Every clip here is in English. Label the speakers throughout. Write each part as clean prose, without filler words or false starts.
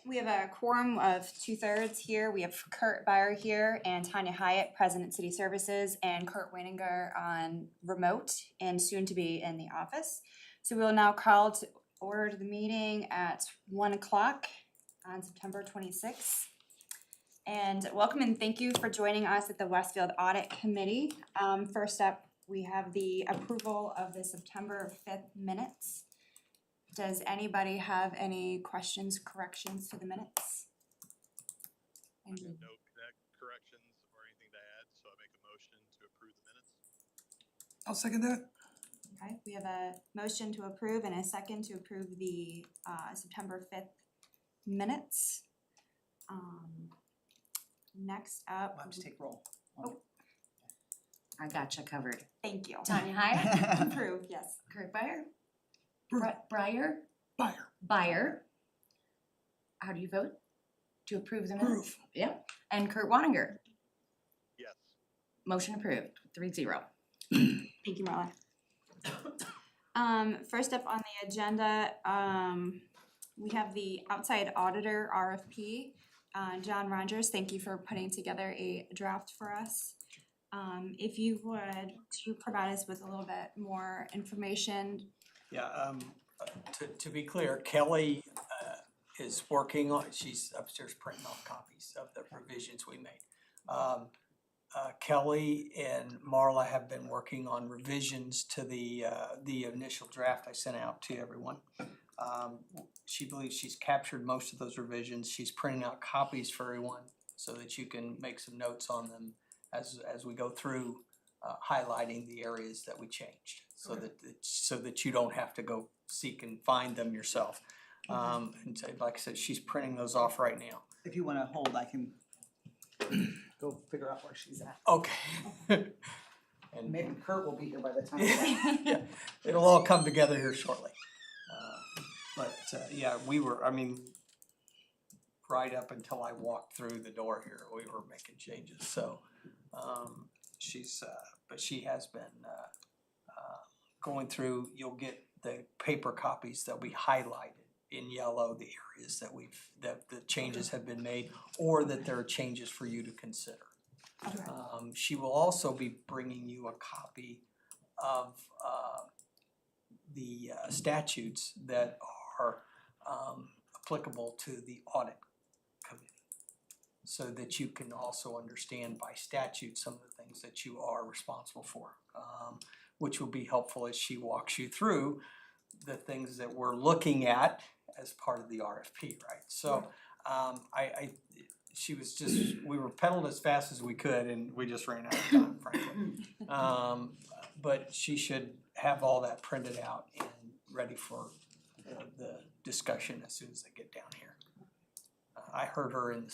Speaker 1: we have a quorum of 2/3 here. We have Kurt Byer here and Tanya Hyatt, President City Services, and Kurt Weininger on remote and soon to be in the office. So we will now call to order the meeting at 1 o'clock on September 26th. And welcome and thank you for joining us at the Westfield Audit Committee. First up, we have the approval of the September 5th minutes. Does anybody have any questions, corrections to the minutes?
Speaker 2: No corrections or anything to add, so I make a motion to approve the minutes.
Speaker 3: I'll second that.
Speaker 1: Okay, we have a motion to approve and a second to approve the September 5th minutes. Next up.
Speaker 3: I'll have to take roll.
Speaker 1: Oh.
Speaker 4: I gotcha covered.
Speaker 1: Thank you.
Speaker 4: Tanya Hyatt,
Speaker 1: Approved, yes.
Speaker 4: Kurt Byer,
Speaker 3: Approve.
Speaker 4: Breyer,
Speaker 3: Buyer.
Speaker 4: How do you vote? To approve the minutes?
Speaker 3: Approve.
Speaker 4: Yep, and Kurt Weininger,
Speaker 2: Yes.
Speaker 4: motion approved, 3-0.
Speaker 1: Thank you, Marla. First up on the agenda, we have the outside auditor RFP. John Rogers, thank you for putting together a draft for us. If you would, to provide us with a little bit more information.
Speaker 3: Yeah, to be clear, Kelly is working on, she's upstairs printing off copies of the revisions we made. Kelly and Marla have been working on revisions to the initial draft I sent out to everyone. She believes she's captured most of those revisions. She's printing out copies for everyone so that you can make some notes on them as we go through, highlighting the areas that we changed, so that you don't have to go seek and find them yourself. And so, like I said, she's printing those off right now.
Speaker 5: If you wanna hold, I can go figure out where she's at.
Speaker 3: Okay. And
Speaker 5: Maybe Kurt will be here by the time.
Speaker 3: yeah, it'll all come together here shortly. Yeah, right up until I walked through the door here, we were making changes, so, but she has been, going through, you'll get the paper copies that'll be highlighted in yellow, the areas that the changes have been made, or that there are changes for you to consider.
Speaker 1: Okay.
Speaker 3: She will also be bringing you a copy of, the statutes that are applicable to the audit committee, so that you can also understand by statute some of the things that you are responsible for, which will be helpful as she walks you through the things that we're looking at as part of the RFP, right? So we were pedaled as fast as we could and we just ran out of time, frankly. But she should have all that printed out and ready for the discussion as soon as they get down here. I heard her in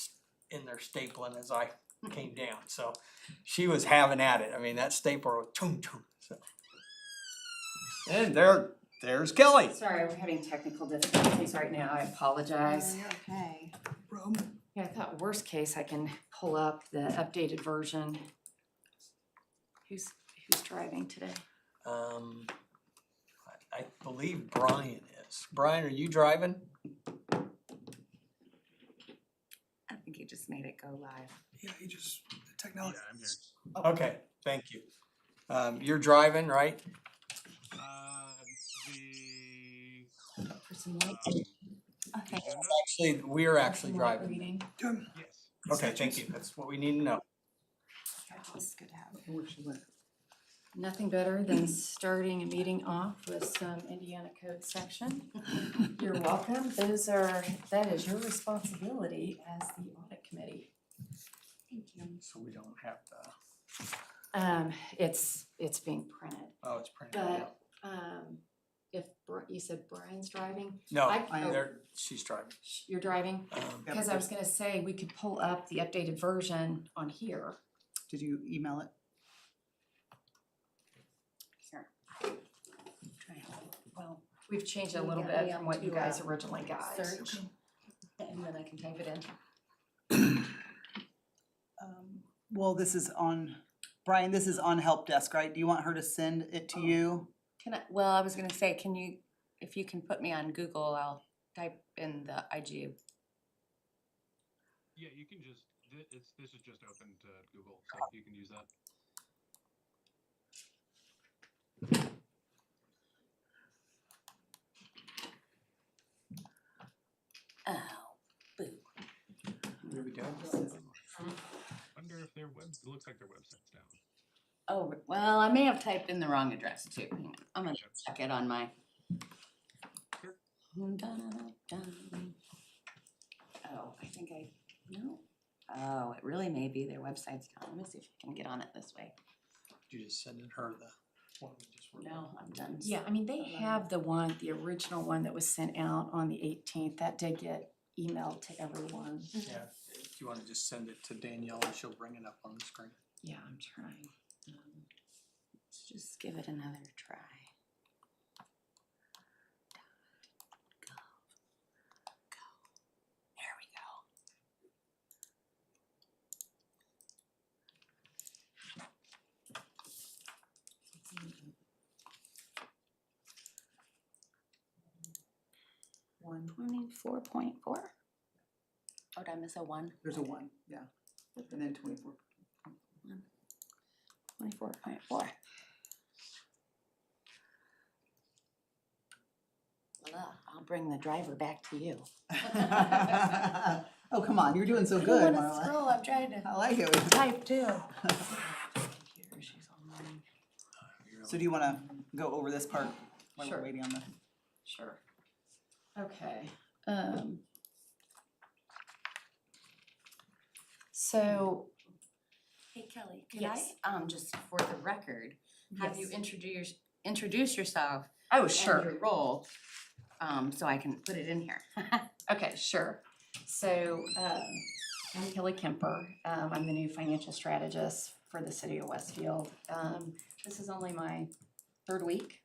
Speaker 3: there stapling as I came down, so she was having at it. I mean, that stapler was toom toom. So. And there's Kelly.
Speaker 4: Sorry, we're having technical difficulties right now, I apologize.
Speaker 1: You're okay.
Speaker 4: Yeah, I thought worst case I can pull up the updated version. Who's driving today?
Speaker 3: I believe Brian is. Brian, are you driving?
Speaker 4: I think he just made it go live.
Speaker 3: Yeah, he just technology.
Speaker 2: Yeah, I'm here.
Speaker 3: Okay, thank you. You're driving, right?
Speaker 4: For some light.
Speaker 1: Okay.
Speaker 3: Actually, we're actually driving.
Speaker 4: Reading.
Speaker 2: Yes.
Speaker 3: Okay, thank you. That's what we need to know.
Speaker 1: This is good to have.
Speaker 5: Where she went.
Speaker 4: Nothing better than starting a meeting off with some Indiana Code section. You're welcome. That is your responsibility as the audit committee.
Speaker 1: Thank you.
Speaker 3: So we don't have to,
Speaker 4: It's being printed,
Speaker 3: oh, it's printed out.
Speaker 4: but if you said Brian's driving,
Speaker 3: No,
Speaker 4: I-
Speaker 3: she's driving.
Speaker 4: you're driving? Because I was gonna say, we could pull up the updated version on here.
Speaker 5: Did you email it?
Speaker 4: Here. Well, we've changed it a little bit from what you guys originally got.
Speaker 1: Search.
Speaker 4: And then I can type it in.
Speaker 5: Well, this is on, Brian, this is on help desk, right? Do you want her to send it to you?
Speaker 4: I was gonna say, if you can put me on Google, I'll type in the IG
Speaker 6: Yeah, you can just, this is just open to Google, so you can use that.
Speaker 7: Oh, boo.
Speaker 3: There we go.
Speaker 6: Wonder if their web, it looks like their website's down.
Speaker 7: Oh, well, I may have typed in the wrong address too. Hang on, I'm gonna check it on my.
Speaker 6: Sure.
Speaker 7: Dun-dun-dun-dun. Oh, I think no. Oh, it really may be their website's down. Let me see if I can get on it this way.
Speaker 3: You just sending her the one we just worked on.
Speaker 7: No, I'm done.
Speaker 4: Yeah, I mean, they have the original one that was sent out on the 18th. That did get emailed to everyone.
Speaker 3: Yeah, if you wanna just send it to Danielle and she'll bring it up on the screen.
Speaker 4: Yeah, I'm trying.
Speaker 7: Let's just give it another try. There we go.
Speaker 5: One,
Speaker 7: 24.4. Oh, did I miss a one?
Speaker 5: there's a one, yeah, and then 24.
Speaker 7: 24.4. Well, I'll bring the driver back to you.
Speaker 5: Oh, come on, you're doing so
Speaker 7: I
Speaker 5: good,
Speaker 7: don't wanna
Speaker 5: Marla.
Speaker 7: scroll, I'm trying to
Speaker 5: I like it.
Speaker 7: type too. Computer, she's online.
Speaker 5: So do you wanna go over this part while
Speaker 4: Sure.
Speaker 5: we're waiting on the?
Speaker 4: Sure. Okay. So,
Speaker 7: Hey Kelly, could I,
Speaker 4: Yes.
Speaker 7: just for the record, have you
Speaker 4: yes.
Speaker 7: introduce yourself
Speaker 4: Oh,
Speaker 7: and
Speaker 4: sure.
Speaker 7: your role, so I can put it in here?
Speaker 4: Okay, sure. So, I'm Kelly Kemper. I'm the new financial strategist for the city of Westfield. This is only my third week.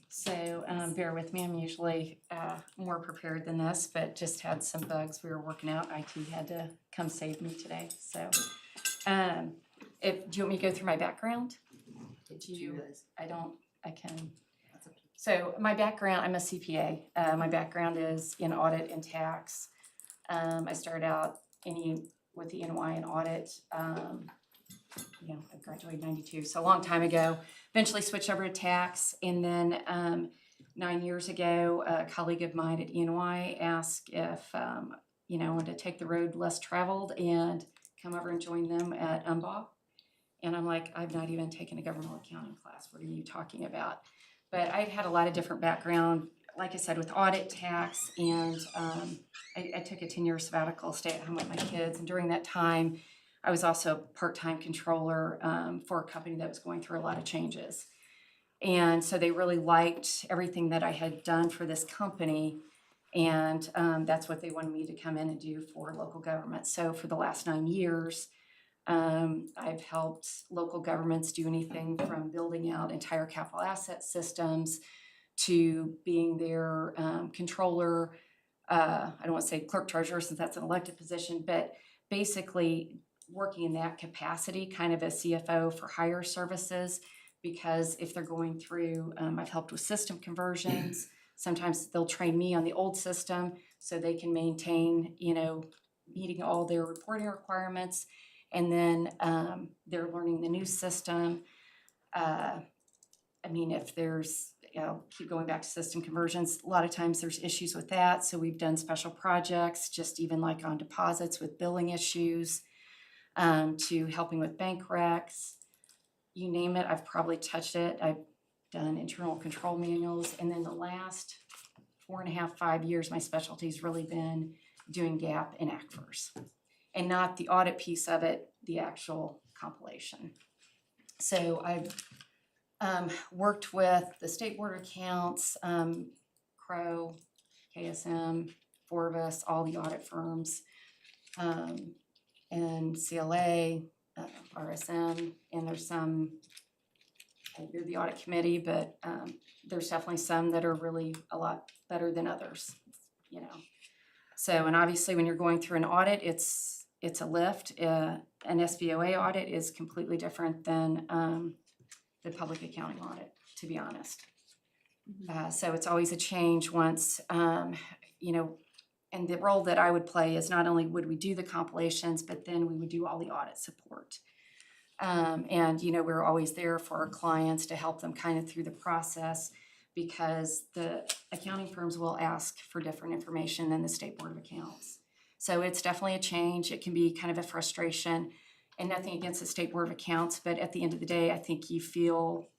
Speaker 4: So, bear with me, I'm usually, more prepared than this, but just had some bugs we were working out. IT had to come save me today, so. Do you want me to go through my background? Did you, I can. So my background, I'm a CPA. My background is in audit and tax. I started out with the NY in audit. I graduated in '92, so a long time ago. Eventually switched over to tax, and then 9 years ago, a colleague of mine at EY asked if I wanted to take the road less traveled and come over and join them at UMBA. And I'm like, I've not even taken a government accounting class. What are you talking about? But I've had a lot of different background, like I said, with audit, tax, and I took a 10-year sabbatical, stay at home with my kids. And during that time, I was also a part-time controller for a company that was going through a lot of changes. And so they really liked everything that I had done for this company. And that's what they wanted me to come in and do for local government. So for the last 9 years, I've helped local governments do anything from building out entire capital asset systems to being their controller. I don't want to say clerk treasurer since that's an elected position, but basically working in that capacity, kind of a CFO for hire services, because if they're going through, I've helped with system conversions. Sometimes they'll train me on the old system so they can maintain, meeting all their reporting requirements. And then they're learning the new system. If there's, keep going back to system conversions, a lot of times there's issues with that. So we've done special projects, just even like on deposits with billing issues, to helping with bank recs. You name it, I've probably touched it. I've done internal control manuals. And then the last 4.5, 5 years, my specialty's really been doing GAAP and ACFRs. And not the audit piece of it, the actual compilation. So I've worked with the State Board of Accounts, Crow, KSM, Forbes, all the audit firms, and CLA, RSM, and there's some, they're the audit committee, but there's definitely some that are really a lot better than others, So, and obviously when you're going through an audit, it's a lift. An SBOA audit is completely different than the public accounting audit, to be honest. So it's always a change once, and and the role that I would play is not only would we do the compilations, but then we would do all the audit support. And, you know, we're always there for our clients to help them kind of through the process, because the accounting firms will ask for different information than the State Board of Accounts. So it's definitely a change. It can be kind of a frustration, and nothing against the State Board of Accounts, but at the end of the day, I think you'll feel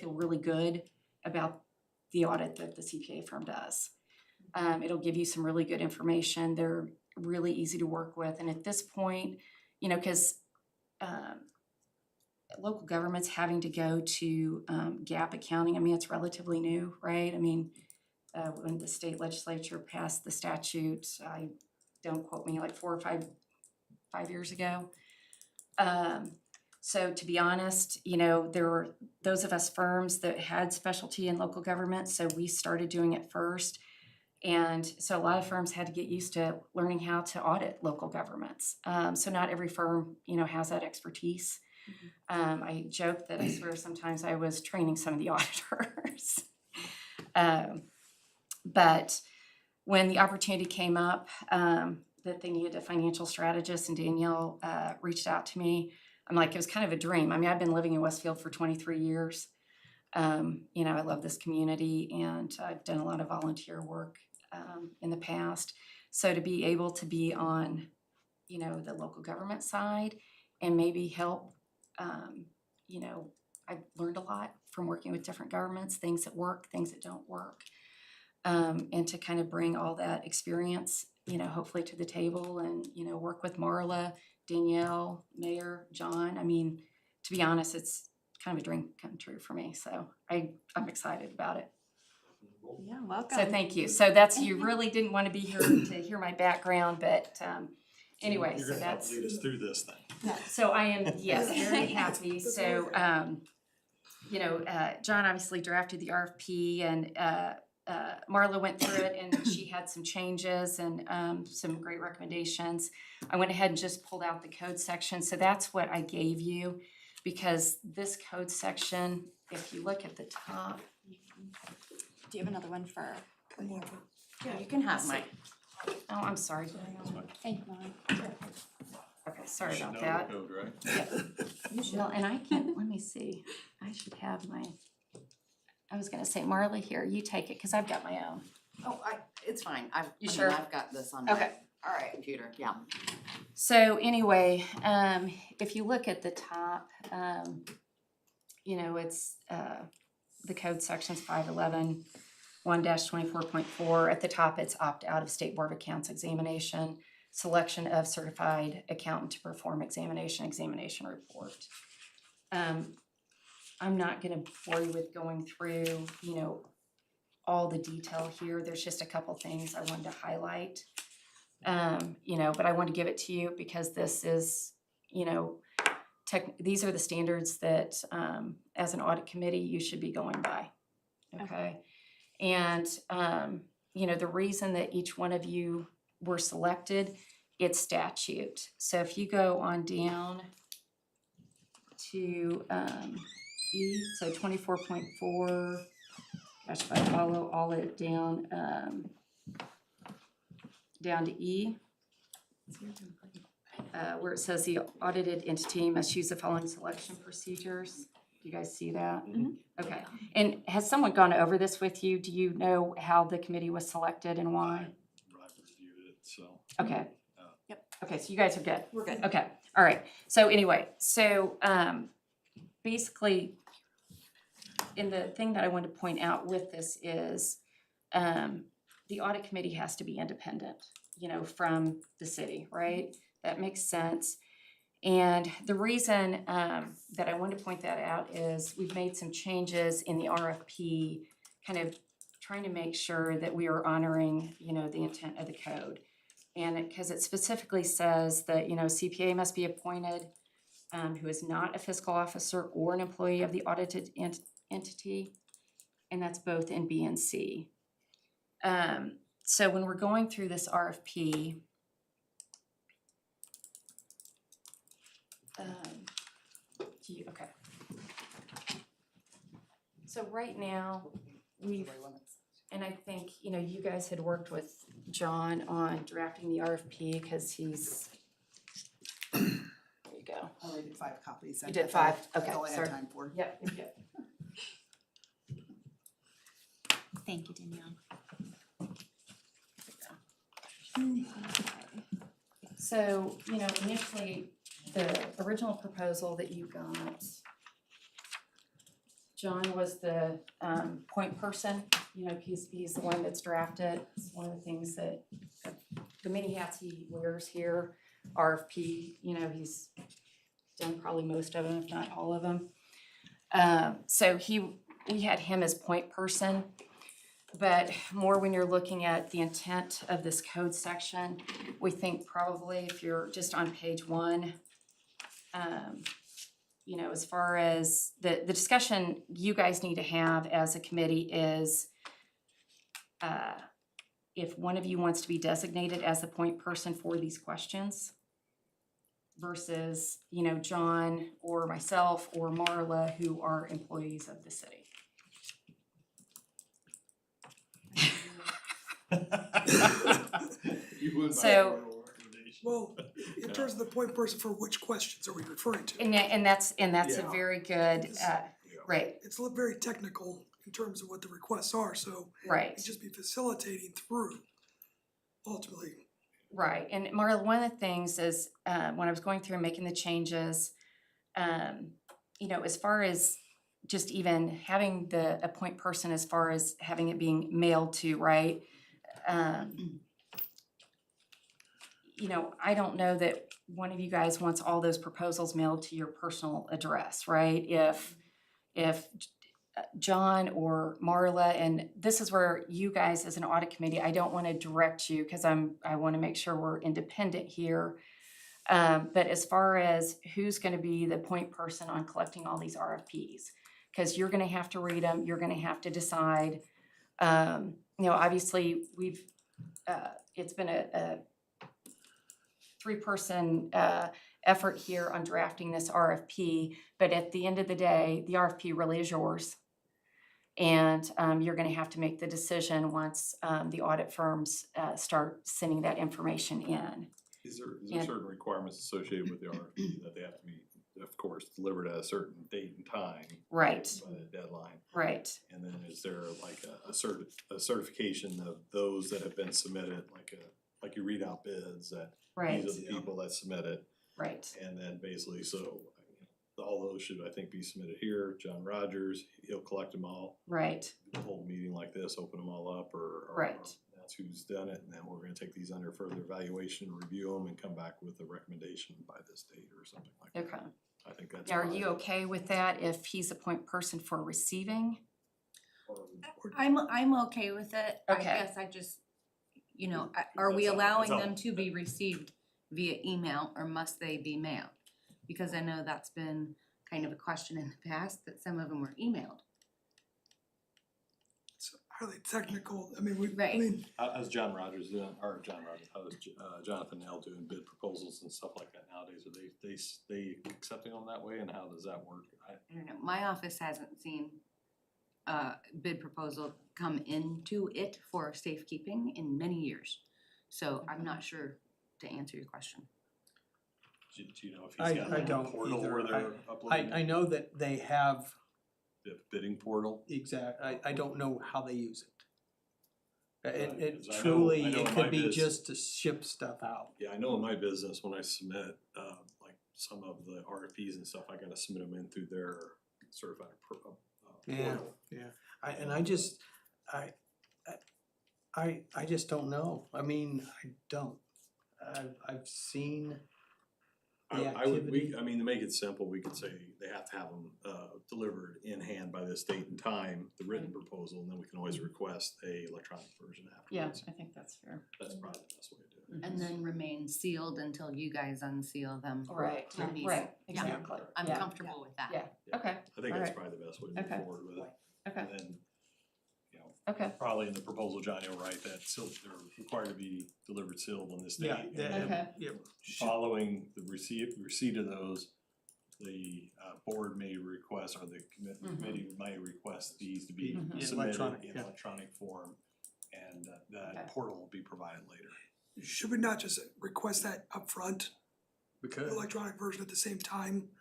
Speaker 4: really good about the audit that the CPA firm does. It'll give you some really good information. They're really easy to work with. And at this point, you know, because local governments having to go to GAAP accounting, I mean, it's relatively new, right? I mean, when the state legislature passed the statute, don't quote me, like 4 or 5 years ago. So to be honest, you know, there were those of us firms that had specialty in local government, so we started doing it first. And so a lot of firms had to get used to learning how to audit local governments. So not every firm, you know, has that expertise. I joke that I swear sometimes I was training some of the auditors. But when the opportunity came up that they needed a financial strategist, and Danielle reached out to me, I'm like, it was kind of a dream. I mean, I've been living in Westfield for 23 years. You know, I love this community, and I've done a lot of volunteer work in the past. So to be able to be on, you know, the local government side and maybe help, you know, I've learned a lot from working with different governments, things that work, things that don't work. And to kind of bring all that experience, you know, hopefully to the table, and, you know, work with Marla, Danielle, Mayor, John. I mean, to be honest, it's kind of a dream come true for me. So I'm excited about it.
Speaker 1: Yeah, welcome.
Speaker 4: So thank you. So that's, you really didn't want to be here to hear my background, but anyway,
Speaker 8: You're
Speaker 4: so
Speaker 8: gonna help
Speaker 4: that's,
Speaker 8: lead us through this then.
Speaker 4: so I am, yes, very happy. So, you know, John obviously drafted the RFP, and Marla went through it, and she had some changes and some great recommendations. I went ahead and just pulled out the code section. So that's what I gave you, because this code section, if you look at the top.
Speaker 1: Do you have another one for?
Speaker 7: Yeah, you can have mine.
Speaker 4: Oh, I'm sorry.
Speaker 1: Thank you, Molly.
Speaker 4: Okay, sorry
Speaker 8: You should
Speaker 4: about
Speaker 8: know
Speaker 4: that.
Speaker 8: the code, right?
Speaker 4: Well, and I can't, let me see. I should have my, I was gonna say, Marla, here, you take it, because I've got my own.
Speaker 7: Oh, it's fine.
Speaker 4: You sure?
Speaker 7: I've got this on
Speaker 4: Okay.
Speaker 7: my computer, yeah.
Speaker 4: So anyway, if you look at the top, you know, it's, the code section's 511, 1-24.4. At the top, it's opt out of State Board of Accounts examination, selection of certified accountant to perform examination report. I'm not gonna bore you with going through, you know, all the detail here. There's just a couple things I wanted to highlight. You know, but I want to give it to you because this is, you know, these are the standards that as an audit committee you should be going by. Okay. And you know, the reason that each one of you were selected, it's statute. So if you go on down to E, so 24.4, gosh, if I follow all of it down, down to E, where it says the audited entity must use the following selection procedures. Do you guys see that? Okay. And has someone gone over this with you? Do you know how the committee was selected and why?
Speaker 8: I've reviewed it, so.
Speaker 4: Okay.
Speaker 1: Yep.
Speaker 4: Okay, so you guys are good.
Speaker 1: We're good.
Speaker 4: Okay, all right. So anyway, so basically, and the thing that I want to point out with this is the audit committee has to be independent, you know, from the city, right? That makes sense. And the reason that I wanted to point that out is we've made some changes in the RFP, kind of trying to make sure that we are honoring, you know, the intent of the code. And because it specifically says that, you know, CPA must be appointed who is not a fiscal officer or an employee of the audited entity, and that's both in B and C. So when we're going through this RFP, okay. So right now, we've, And I think, you know, you guys had worked with John on drafting the RFP because he's, there you go.
Speaker 5: I only did 5 copies.
Speaker 4: You did
Speaker 5: That's all-
Speaker 4: 5? Okay,
Speaker 5: That's all I
Speaker 4: sorry.
Speaker 5: had time for.
Speaker 4: Yep, yep.
Speaker 1: Thank you, Danielle.
Speaker 4: So, you know, initially, the original proposal that you got, John was the point person, you know, he's the one that's drafted. It's one of the things that, the many hats he wears here, RFP, you know, he's done probably most of them, if not all of them. So we had him as point person, but more when you're looking at the intent of this code section, we think probably if you're just on page 1, you know, as far as the discussion you guys need to have as a committee is if one of you wants to be designated as the point person for these questions versus, you know, John or myself or Marla, who are employees of the city.
Speaker 8: You wouldn't
Speaker 4: So-
Speaker 8: mind a moral recommendation.
Speaker 9: Well, in terms of the point person, for which questions are we referring to?
Speaker 4: And that's a
Speaker 8: Yeah.
Speaker 4: very good,
Speaker 8: Yeah.
Speaker 4: right,
Speaker 9: It's very technical in terms of what the requests are, so
Speaker 4: right.
Speaker 9: it'd just be facilitating through ultimately.
Speaker 4: Right, and Marla, one of the things is, when I was going through and making the changes, you know, as far as just even having a point person, as far as having it being mailed to, right? You know, I don't know that one of you guys wants all those proposals mailed to your personal address, right? If John or Marla, and this is where you guys as an audit committee, I don't want to direct you because I want to make sure we're independent here. But as far as who's going to be the point person on collecting all these RFPs, because you're going to have to read them, you're going to have to decide. You know, obviously it's been a 3-person effort here on drafting this RFP, but at the end of the day, the RFP really is yours. And you're gonna have to make the decision once the audit firms start sending that information in.
Speaker 8: Is there
Speaker 4: Yeah.
Speaker 8: certain requirements associated with the RFP that they have to be, of course, delivered at a certain date and time?
Speaker 4: Right.
Speaker 8: By the deadline,
Speaker 4: Right,
Speaker 8: and then is there like a certification of those that have been submitted, like you read out bids that
Speaker 4: right,
Speaker 8: these are the people that submitted,
Speaker 4: right,
Speaker 8: and then basically, so all those should, I think, be submitted here. John Rogers, he'll collect them all,
Speaker 4: right,
Speaker 8: hold a meeting like this, open them all up, or
Speaker 4: Right.
Speaker 8: that's who's done it, and then we're gonna take these under further evaluation, review them, and come back with a recommendation by this date or something like that.
Speaker 4: okay.
Speaker 8: I think that's.
Speaker 4: Now, are
Speaker 8: fine.
Speaker 4: you okay with that if he's a point person for receiving?
Speaker 7: I'm okay with it. I
Speaker 4: Okay.
Speaker 7: guess I just, you know, are we allowing
Speaker 8: all-
Speaker 7: them to be received via email or must they be mailed? Because I know that's been kind of a question in the past, that some of them were emailed.
Speaker 9: It's highly technical. I mean,
Speaker 7: Right.
Speaker 8: How's John Rogers doing, or how's Jonathan L doing bid proposals and stuff like that nowadays? Are they accepting them that way, and how does that work?
Speaker 7: I don't know, my office hasn't seen a bid proposal come into it for safekeeping in many years. So I'm not sure to answer your question.
Speaker 8: Do you know if
Speaker 3: I
Speaker 8: he's got like a
Speaker 3: don't
Speaker 8: portal
Speaker 3: either.
Speaker 8: where they're uploading?
Speaker 3: I know that they have
Speaker 8: The bidding portal?
Speaker 3: I don't know how they use it. It
Speaker 8: Right, 'cause I know-
Speaker 3: truly,
Speaker 8: I know
Speaker 3: it
Speaker 8: in my
Speaker 3: could be
Speaker 8: biz-
Speaker 3: just to ship stuff out.
Speaker 8: Yeah, I know in my business, when I submit, like some of the RFPs and stuff, I gotta submit them in through their certified portal.
Speaker 3: Yeah. I just don't know. I mean, I don't. I've seen the activity.
Speaker 8: I mean, to make it simple, we could say they have to have them, delivered in hand by this date and time, the written proposal, and then we can always request a electronic version
Speaker 4: Yeah,
Speaker 8: afterwards.
Speaker 4: I think that's fair.
Speaker 8: That's probably the best way to do it.
Speaker 7: And then remain sealed until you guys unseal them.
Speaker 4: Right,
Speaker 7: to be-
Speaker 4: right,
Speaker 7: Yeah.
Speaker 4: exactly.
Speaker 7: I'm
Speaker 4: Yeah.
Speaker 7: comfortable with that.
Speaker 4: Yeah, okay,
Speaker 8: I think that's
Speaker 4: Alright.
Speaker 8: probably the best way to move
Speaker 4: Okay.
Speaker 8: forward with it.
Speaker 4: okay,
Speaker 8: And then, you know,
Speaker 4: okay,
Speaker 8: probably in the proposal, Johnny will write that they're required to be delivered sealed on this date.
Speaker 3: Yeah,
Speaker 8: and then
Speaker 4: Okay.
Speaker 3: yeah.
Speaker 8: following the receipt of those, the board may request, or the committee may request these to be
Speaker 3: Mhm.
Speaker 8: submitted
Speaker 5: Electronic,
Speaker 8: in
Speaker 5: yeah.
Speaker 8: electronic form, and that
Speaker 4: Okay.
Speaker 8: portal will be provided later.
Speaker 9: Should we not just request that upfront, the
Speaker 8: Because
Speaker 9: electronic version at the same time?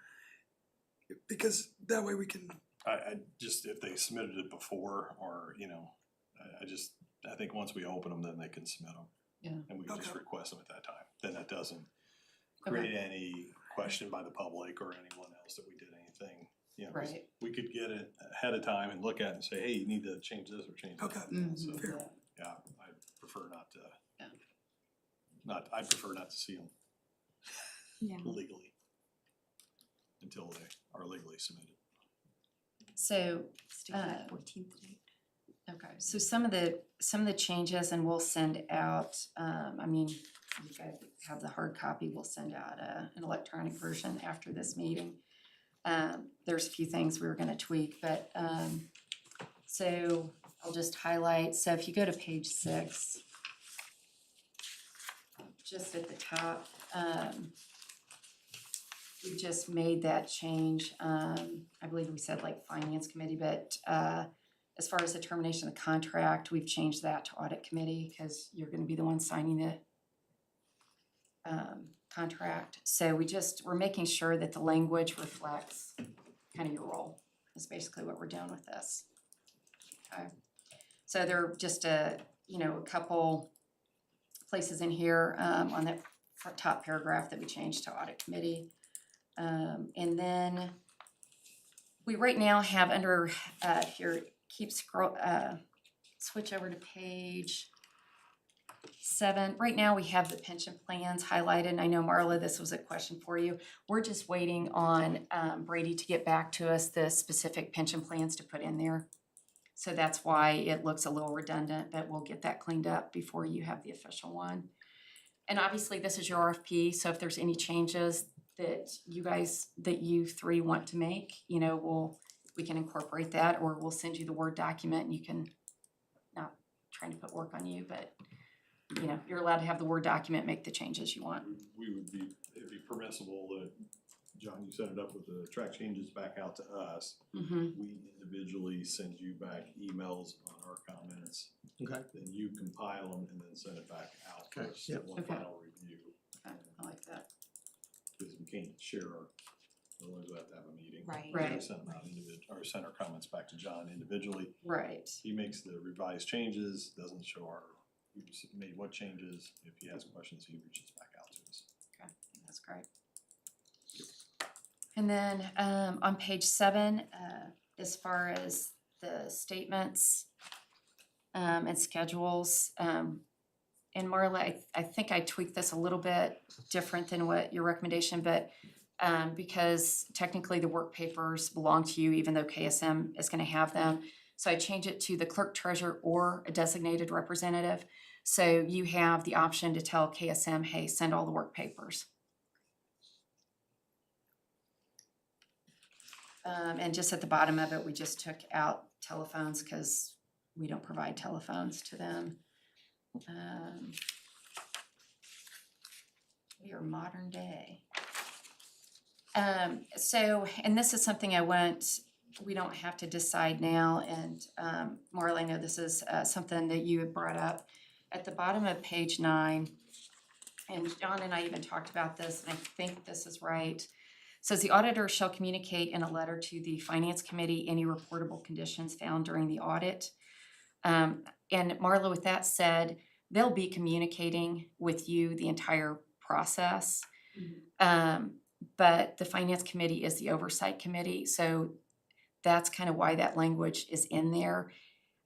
Speaker 9: Because that way we can,
Speaker 8: I just, if they submitted it before, or, you know, I think once we open them, then they can submit them.
Speaker 4: Yeah.
Speaker 8: And we can just
Speaker 9: Okay.
Speaker 8: request them at that time, then that doesn't
Speaker 4: Okay.
Speaker 8: create any question by the public or anyone else that we did anything. You know, 'cause
Speaker 4: Right.
Speaker 8: we could get it ahead of time and look at it and say, hey, you need to change this or change that.
Speaker 9: Okay.
Speaker 8: So,
Speaker 9: fair.
Speaker 8: yeah, I prefer not to.
Speaker 4: Yeah.
Speaker 8: I prefer not to see them
Speaker 1: Yeah.
Speaker 8: legally until they are legally submitted.
Speaker 4: So,
Speaker 1: Stick to that 14th date.
Speaker 4: okay, so some of the changes, and we'll send out, I mean, you guys have the hard copy, we'll send out an electronic version after this meeting. There's a few things we were gonna tweak, but, so I'll just highlight, so if you go to page 6, just at the top, we just made that change, I believe we said like finance committee, but, as far as the termination of the contract, we've changed that to audit committee, cause you're gonna be the one signing the contract. So we're making sure that the language reflects kind of your role, is basically what we're doing with this. Okay, so there are just a couple places in here, on that top paragraph that we changed to audit committee. And then we right now have under, here, switch over to page 7. Right now, we have the pension plans highlighted, and I know, Marla, this was a question for you. We're just waiting on Brady to get back to us the specific pension plans to put in there. So that's why it looks a little redundant, but we'll get that cleaned up before you have the official one. And obviously, this is your RFP, so if there's any changes that you three want to make, we can incorporate that, or we'll send you the Word document, and you can, not trying to put work on you, but you're allowed to have the Word document, make the changes you want.
Speaker 8: It'd be permissible that, John, you set it up with the track changes back out to us.
Speaker 4: Mm-hmm.
Speaker 8: We individually send you back emails on our comments.
Speaker 5: Okay.
Speaker 8: Then you compile them and then send it back out for
Speaker 5: Okay,
Speaker 8: us,
Speaker 5: yep.
Speaker 8: one
Speaker 4: Okay.
Speaker 8: final review.
Speaker 4: I like that.
Speaker 8: Because we can't share otherwise we have to have a meeting.
Speaker 1: Right.
Speaker 4: Right.
Speaker 8: We send them out or send our comments back to John individually.
Speaker 4: Right.
Speaker 8: He makes the revised changes, doesn't show who made what changes. If he has questions, he reaches back out to us.
Speaker 4: Okay, that's great. And then on page 7, as far as the statements and schedules, and Marla, I think I tweaked this a little bit different than what your recommendation, but because technically the work papers belong to you, even though KSM is going to have them. So I changed it to the clerk treasurer or a designated representative. So you have the option to tell KSM, hey, send all the work papers. And just at the bottom of it, we just took out telephones because we don't provide telephones to them. We are modern day. So, and this is something we don't have to decide now, and Marla, I know this is something that you had brought up. At the bottom of page 9, and John and I even talked about this, and I think this is right. Says the auditor shall communicate in a letter to the finance committee any reportable conditions found during the audit. And Marla, with that said, they'll be communicating with you the entire process. But the finance committee is the oversight committee, so that's kind of why that language is in there.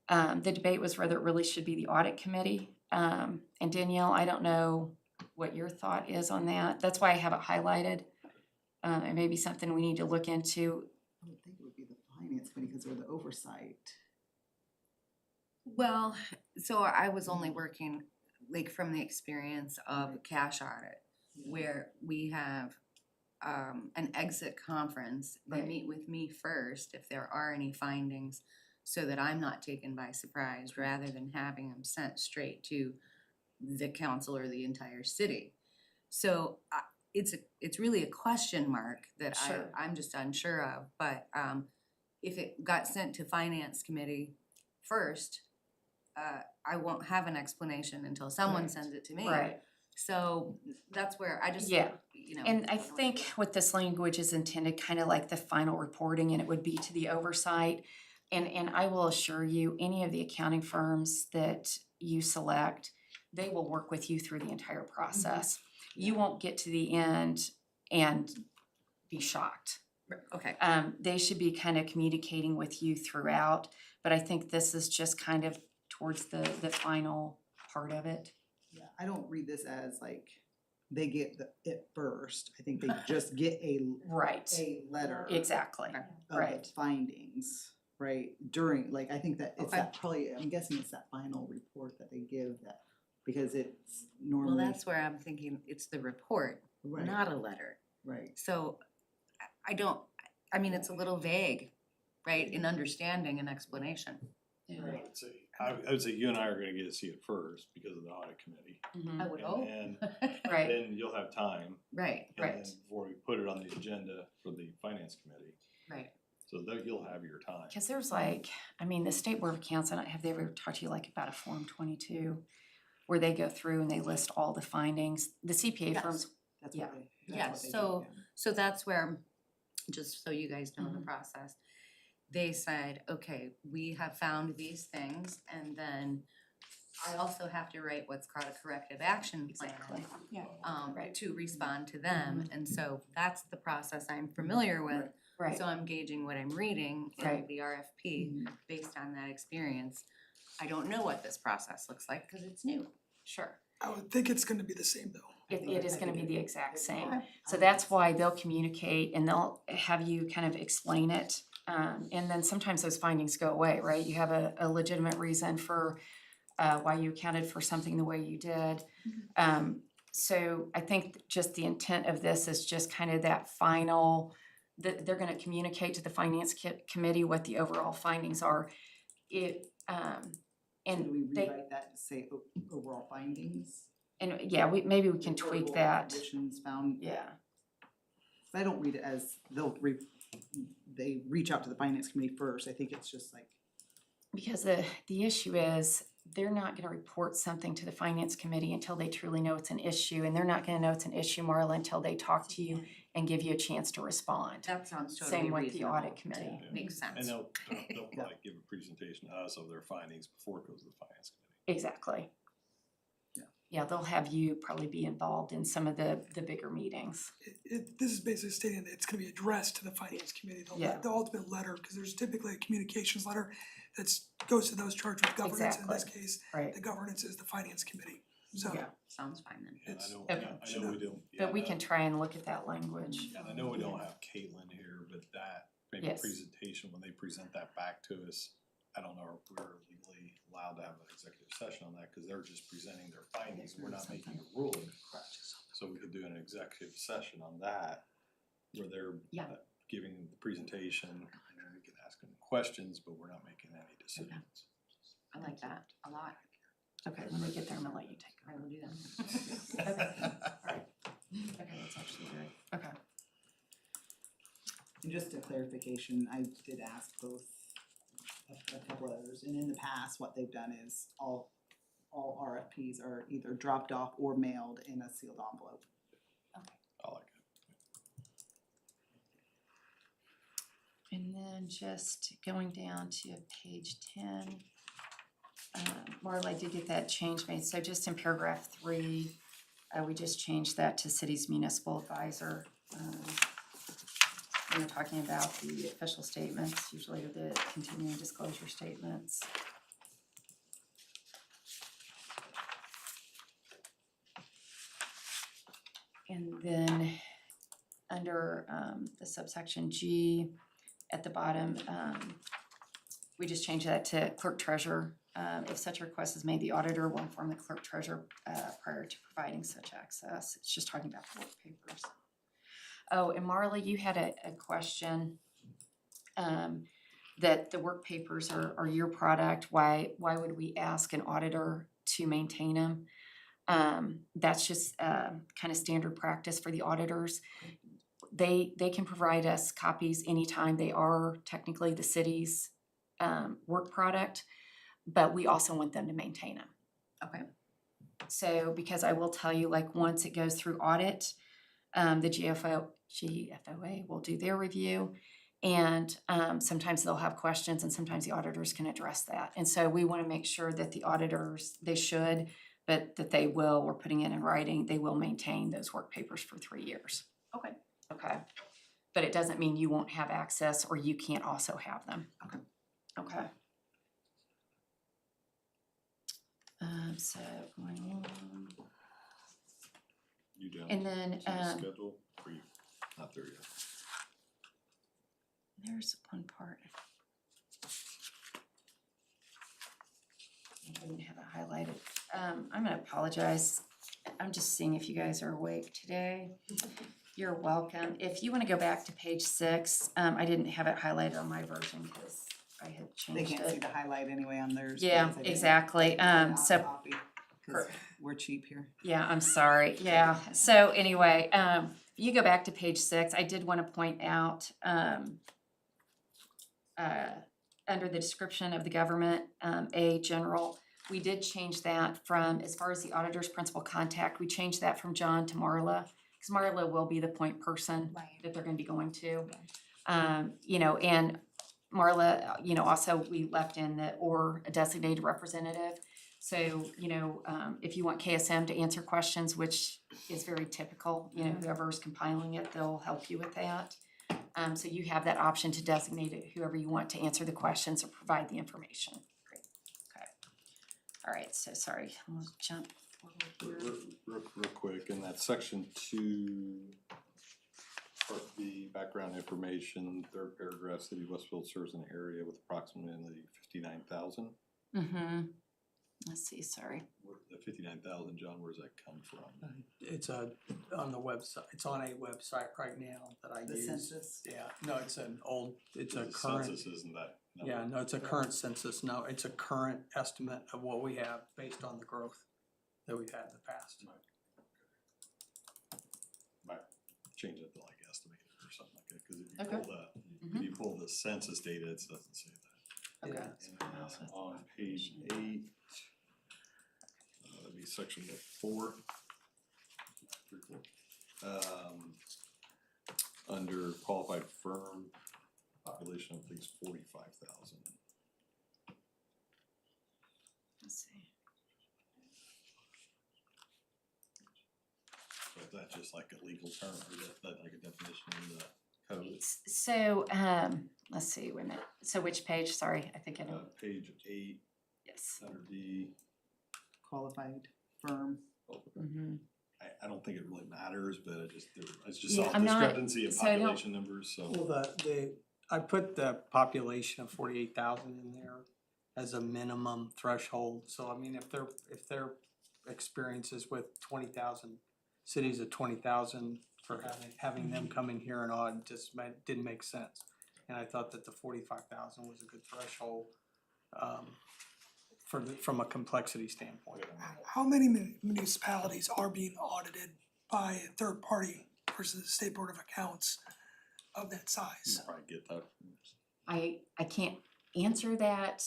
Speaker 4: The debate was whether it really should be the audit committee. And Danielle, I don't know what your thought is on that. That's why I have it highlighted. It may be something we need to look into.
Speaker 5: I would think it would be the finance committee because they're the oversight.
Speaker 7: Well, so I was only working like from the experience of cash audit, where we have an exit conference. They
Speaker 4: Right.
Speaker 7: meet with me first if there are any findings, so that I'm not taken by surprise, rather than having them sent straight to the council or the entire city. So it's really a question mark that
Speaker 4: Sure.
Speaker 7: I'm just unsure of, but if it got sent to finance committee first, I won't have an explanation until someone
Speaker 4: Right.
Speaker 7: sends it to me.
Speaker 4: Right.
Speaker 7: So that's where I just,
Speaker 4: Yeah.
Speaker 7: you know.
Speaker 4: And I
Speaker 7: don't know what to
Speaker 4: think
Speaker 7: do.
Speaker 4: what this language is intended, kind of like the final reporting, and it would be to the oversight. And I will assure you, any of the accounting firms that you select, they will work with you through the entire process. You won't get to the end and be shocked.
Speaker 7: Okay,
Speaker 4: They should be kind of communicating with you throughout, but I think this is just kind of towards the final part of it.
Speaker 5: Yeah, I don't read this as like they get it first. I think they just get
Speaker 4: Right,
Speaker 5: a letter
Speaker 4: exactly,
Speaker 7: Okay.
Speaker 5: of
Speaker 4: right.
Speaker 5: the findings, right, during, like, I think that it's
Speaker 7: Okay.
Speaker 5: that probably, I'm guessing it's that final report that they give that, because it's
Speaker 7: well,
Speaker 5: normally.
Speaker 7: that's where I'm thinking it's the report,
Speaker 5: Right,
Speaker 7: not a letter.
Speaker 5: right.
Speaker 7: So I don't, I mean, it's a little vague, right, in understanding and explanation.
Speaker 4: Yeah.
Speaker 8: I would say you and I are gonna get to see it first because of the audit committee.
Speaker 4: Mhm.
Speaker 7: I would hope.
Speaker 8: And
Speaker 4: Right,
Speaker 8: then you'll have time,
Speaker 7: Right,
Speaker 8: and
Speaker 4: Right.
Speaker 8: then before we put it on the agenda for the finance committee,
Speaker 7: right.
Speaker 8: so that you'll have your time.
Speaker 4: because there's like, I mean, the State Board of Accounts, and have they ever talked to you like about a Form 22? Where they go through and they list all the findings, the CPA
Speaker 7: Yes.
Speaker 4: firms,
Speaker 5: That's
Speaker 4: Yeah.
Speaker 5: what they, that's
Speaker 7: Yeah,
Speaker 5: what they do,
Speaker 7: so-
Speaker 5: yeah.
Speaker 7: So that's where, just so you guys know the
Speaker 4: Mhm.
Speaker 7: process, they said, okay, we have found these things, and then I also have to write what's called a corrective action plan.
Speaker 4: exactly,
Speaker 1: Yeah.
Speaker 4: Right.
Speaker 7: To respond to them, and so that's the process I'm familiar with.
Speaker 4: right,
Speaker 7: So I'm gauging what I'm reading in
Speaker 4: Right.
Speaker 7: the RFP
Speaker 5: Mhm.
Speaker 7: based on that experience. I don't know what this process looks like, cause it's new.
Speaker 4: sure.
Speaker 9: I would think it's gonna be the same though.
Speaker 4: It is gonna be the exact same.
Speaker 7: Okay.
Speaker 4: So that's why they'll communicate and they'll have you kind of explain it. And then sometimes those findings go away, right? You have a legitimate reason for why you accounted for something the way you did. So I think just the intent of this is just kind of that final, that they're gonna communicate to the finance committee what the overall findings are. It,
Speaker 5: So do we
Speaker 4: and they,
Speaker 5: rewrite that to say overall findings?
Speaker 4: and yeah, maybe we can tweak
Speaker 5: Reportable
Speaker 4: that.
Speaker 5: Conditions found,
Speaker 4: Yeah,
Speaker 5: I don't read it as they reach out to the finance committee first. I think it's just like,
Speaker 4: because the issue is, they're not gonna report something to the finance committee until they truly know it's an issue, and they're not gonna know it's an issue, Marla, until they talk to you and give you a chance to respond.
Speaker 7: That sounds totally
Speaker 4: Same with the
Speaker 7: reasonable.
Speaker 4: audit committee.
Speaker 8: Yeah.
Speaker 7: Makes sense.
Speaker 8: And they'll probably give a presentation to us of their findings before it goes to the finance committee.
Speaker 4: Exactly.
Speaker 5: Yeah.
Speaker 4: Yeah, they'll have you probably be involved in some of the bigger meetings.
Speaker 9: This is basically stating that it's gonna be addressed to the finance committee,
Speaker 4: Yeah.
Speaker 9: the ultimate letter, cause there's typically a communications letter goes to those charged with governance. In this
Speaker 4: Exactly.
Speaker 9: case,
Speaker 4: Right.
Speaker 9: the governance is the finance committee, so.
Speaker 4: Yeah.
Speaker 7: Sounds fine then.
Speaker 8: And
Speaker 9: It's-
Speaker 8: I
Speaker 4: Okay.
Speaker 8: know we don't.
Speaker 4: But we
Speaker 8: yeah,
Speaker 4: can try and look at that language.
Speaker 8: And I know we don't have Caitlin here, but that maybe
Speaker 4: Yes.
Speaker 8: presentation, when they present that back to us, I don't know if we're legally allowed to have an executive session on that, cause they're just presenting their findings, we're not making a ruling. So we could do an executive session on that, where they're
Speaker 7: Yeah.
Speaker 8: giving the presentation, and then we can ask them questions, but we're not making any decisions.
Speaker 7: I like that a lot.
Speaker 4: Okay, when we get there, I'm gonna let you take
Speaker 7: I will do that.
Speaker 4: Okay, that's actually good. Okay.
Speaker 5: and just a clarification, I did ask both a couple others, and in the past, what they've done is all RFPs are either dropped off or mailed in a sealed envelope.
Speaker 8: I like it.
Speaker 4: And then just going down to page 10. Marla, I did get that change made, so just in paragraph 3, we just changed that to city's municipal advisor. We're talking about the official statements, usually are the continuing disclosure statements. And then under the subsection G at the bottom, we just changed that to clerk treasurer. If such a request is made, the auditor will inform the clerk treasurer prior to providing such access. It's just talking about the work papers. Oh, and Marla, you had a question that the work papers are your product. Why would we ask an auditor to maintain them? That's just kind of standard practice for the auditors. They can provide us copies anytime. They are technically the city's work product, but we also want them to maintain them.
Speaker 7: Okay.
Speaker 4: So, because I will tell you, like, once it goes through audit, the GFOA will do their review. And sometimes they'll have questions and sometimes the auditors can address that. And so we want to make sure that the auditors, they should, but that they will, we're putting it in writing, they will maintain those work papers for 3 years.
Speaker 7: Okay.
Speaker 4: Okay. But it doesn't mean you won't have access or you can't also have them.
Speaker 7: Okay.
Speaker 4: Okay. So going on.
Speaker 8: You down
Speaker 4: And then,
Speaker 8: to the schedule, or you not there yet?
Speaker 4: there's one part. I didn't have it highlighted. I'm gonna apologize. I'm just seeing if you guys are awake today. You're welcome. If you wanna go back to page 6, I didn't have it highlighted on my version because I had
Speaker 5: They
Speaker 4: changed
Speaker 5: can't see
Speaker 4: it.
Speaker 5: the highlight anyway on theirs.
Speaker 4: Yeah,
Speaker 5: because I didn't
Speaker 4: exactly.
Speaker 5: print it out
Speaker 4: So
Speaker 5: copy, 'cause we're cheap here.
Speaker 4: yeah, I'm sorry. Yeah. So anyway, if you go back to page 6, I did want to point out under the description of the government, A, general, we did change that from, as far as the auditor's principal contact, we changed that from John to Marla, because Marla will be the point person
Speaker 1: Right.
Speaker 4: that they're going to be going to. You know, and Marla, you know, also we left in the or a designated representative. So, you know, if you want KSM to answer questions, which is very typical, you know, whoever's compiling it, they'll help you with that. So you have that option to designate it whoever you want to answer the questions or provide the information. Great. Okay. All right, so sorry, I'm gonna jump forward here.
Speaker 8: Real quick, in that section 2, part B, background information, third paragraph, City of Westfield serves an area with approximately 59,000.
Speaker 4: Mm-hmm. Let's see, sorry.
Speaker 8: The 59,000, John, where's that come from?
Speaker 3: It's on the website, it's on a website right now that I
Speaker 5: The
Speaker 3: use.
Speaker 5: census.
Speaker 3: Yeah, no, it's a
Speaker 8: The
Speaker 3: current,
Speaker 8: census isn't that number.
Speaker 3: yeah, no, it's a current census, no, it's a current estimate of what we have based on the growth that we've had in the past.
Speaker 8: Might change it to like estimated or something like that, cause if you
Speaker 4: Okay.
Speaker 8: pull if you pull the census data, it doesn't say that.
Speaker 4: Okay.
Speaker 8: And then on page 8, that'd be section 4. Under qualified firm, population of at least 45,000.
Speaker 4: Let's see.
Speaker 8: So is that just like a legal term, or is that like a definition in the code?
Speaker 4: So, let's see, wait a minute. So which page? Sorry, I think I know.
Speaker 8: Page 8,
Speaker 4: Yes.
Speaker 8: under D.
Speaker 5: Qualified firm.
Speaker 4: Mm-hmm.
Speaker 8: I don't think it really matters, but it's just
Speaker 4: Yeah,
Speaker 8: a
Speaker 4: I'm not-
Speaker 8: discrepancy in
Speaker 4: so I don't-
Speaker 8: population numbers, so.
Speaker 3: Well, I put the population of 48,000 in there as a minimum threshold, so I mean, if their experiences with 20,000, cities of 20,000 for having them come in here and audit just didn't make sense. And I thought that the 45,000 was a good threshold, from a complexity standpoint.
Speaker 9: How many municipalities are being audited by a third party versus the State Board of Accounts of that
Speaker 8: You
Speaker 9: size?
Speaker 8: can probably get that.
Speaker 4: I can't answer that.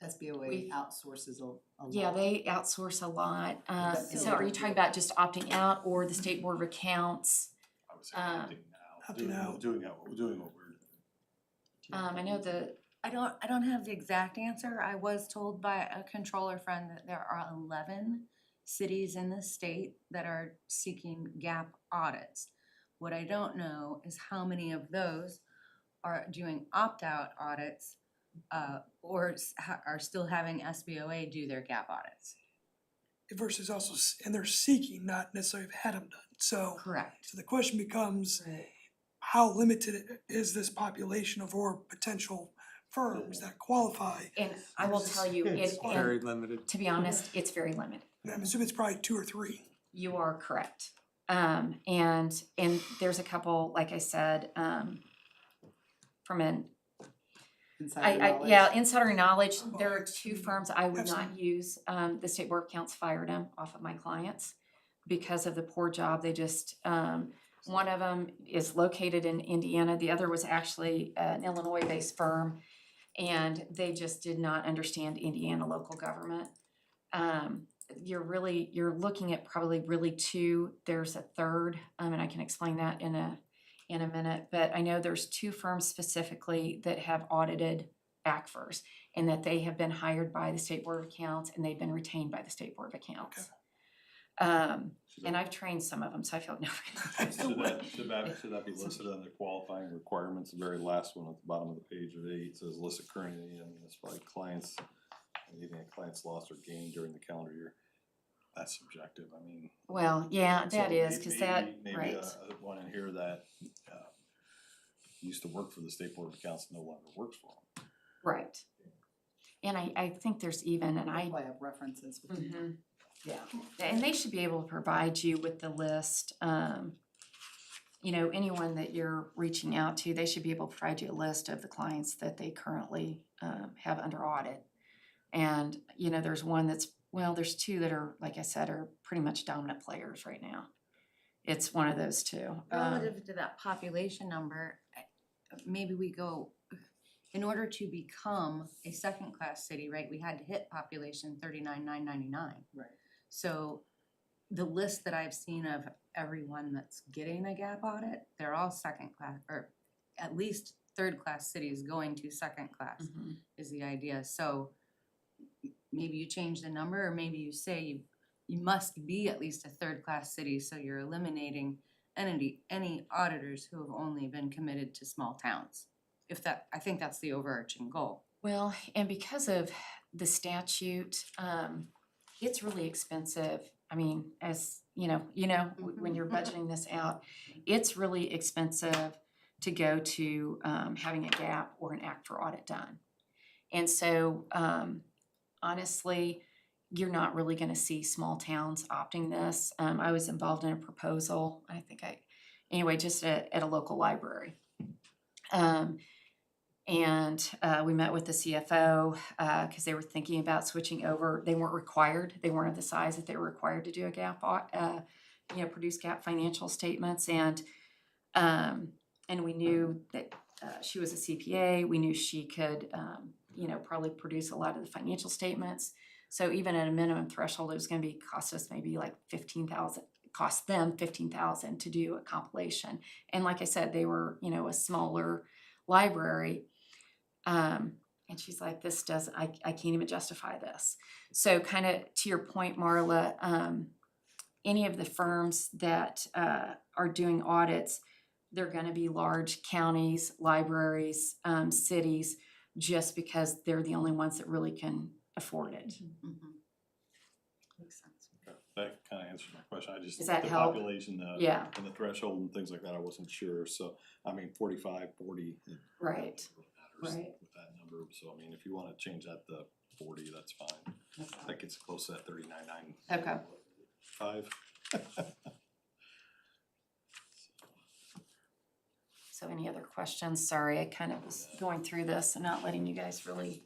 Speaker 5: SBOA
Speaker 4: We've-
Speaker 5: outsources a lot.
Speaker 4: Yeah, they outsource a lot.
Speaker 5: So-
Speaker 4: So are you talking about just opting out or the State Board of Accounts?
Speaker 8: I would say opting now,
Speaker 9: Opting out.
Speaker 8: doing what we're doing.
Speaker 4: I know
Speaker 7: I don't have the exact answer. I was told by a controller friend that there are 11 cities in the state that are seeking gap audits. What I don't know is how many of those are doing opt-out audits, or are still having SBOA do their gap audits.
Speaker 9: Versus also, and they're seeking, not necessarily have had them done. So
Speaker 7: Correct.
Speaker 9: the question becomes, how limited is this population of or potential firms that qualify?
Speaker 4: and I will tell you,
Speaker 3: It's
Speaker 4: and
Speaker 3: very limited.
Speaker 4: to be honest, it's very limited.
Speaker 9: I'm assuming it's probably 2 or 3.
Speaker 4: You are correct. And there's a couple, like I said, from an
Speaker 5: Insider knowledge.
Speaker 4: Yeah, insider knowledge, there are
Speaker 9: Okay.
Speaker 4: two firms I would not
Speaker 9: Absolutely.
Speaker 4: use. The State Board of Accounts fired them off of my clients because of the poor job. They just, one of them is located in Indiana. The other was actually an Illinois-based firm. And they just did not understand Indiana local government. You're looking at probably really two. There's a third, and I can explain that in a minute. But I know there's two firms specifically that have audited ACFRs and that they have been hired by the State Board of Accounts and they've been retained by the State Board of Accounts. And I've trained some of them, so I feel no.
Speaker 8: Should that be listed under qualifying requirements? The very last one at the bottom of the page of 8 says list of current Indiana municipal clients, anything a client's lost or gained during the calendar year. That's subjective, I mean.
Speaker 4: Well, yeah, that
Speaker 8: so
Speaker 4: is, cause that,
Speaker 8: maybe
Speaker 4: right.
Speaker 8: one in here that, used to work for the State Board of Accounts no longer works for them.
Speaker 4: Right. And I think there's even, and I,
Speaker 5: Probably have references with them.
Speaker 4: yeah, and they should be able to provide you with the list. You know, anyone that you're reaching out to, they should be able to provide you a list of the clients that they currently have under audit. And, you know, there's one that's, well, there's two that are, like I said, are pretty much dominant players right now. It's one of those two.
Speaker 7: Relative to that population number, maybe we go, in order to become a second-class city, right, we had to hit population 39,999.
Speaker 5: Right.
Speaker 7: So the list that I've seen of everyone that's getting a gap audit, they're all second class, or at least third-class cities going to second class
Speaker 4: Mhm.
Speaker 7: is the idea. So maybe you change the number, or maybe you say you must be at least a third-class city, so you're eliminating any auditors who have only been committed to small towns. I think that's the overarching goal.
Speaker 4: Well, and because of the statute, it's really expensive. I mean, as you know, when you're budgeting this out, it's really expensive to go to having a gap or an ACFR audit done. And so, honestly, you're not really going to see small towns opting this. I was involved in a proposal, just at a local library. And we met with the CFO because they were thinking about switching over. They weren't required. They weren't of the size that they were required to do a gap, produce gap financial statements. And we knew that she was a CPA. We knew she could, probably produce a lot of the financial statements. So even at a minimum threshold, it was going to cost us maybe like $15,000. Cost them $15,000 to do a compilation. And like I said, they were, a smaller library. And she's like, I can't even justify this. So kind of to your point, Marla, any of the firms that are doing audits, they're going to be large counties, libraries, cities, just because they're the only ones that really can afford it.
Speaker 7: Makes sense.
Speaker 8: Okay, that kind of answers my question. I just,
Speaker 4: Does that
Speaker 8: the
Speaker 4: help?
Speaker 8: population,
Speaker 4: Yeah.
Speaker 8: and the threshold and things like that, I wasn't sure. So, 45, 40. it
Speaker 4: Right,
Speaker 8: really matters
Speaker 4: right.
Speaker 8: with that number. So, if you want to change that to 40, that's fine. That gets close to that 39,995.
Speaker 4: Okay. So any other questions? Sorry, I kind of was going through this and not letting you guys really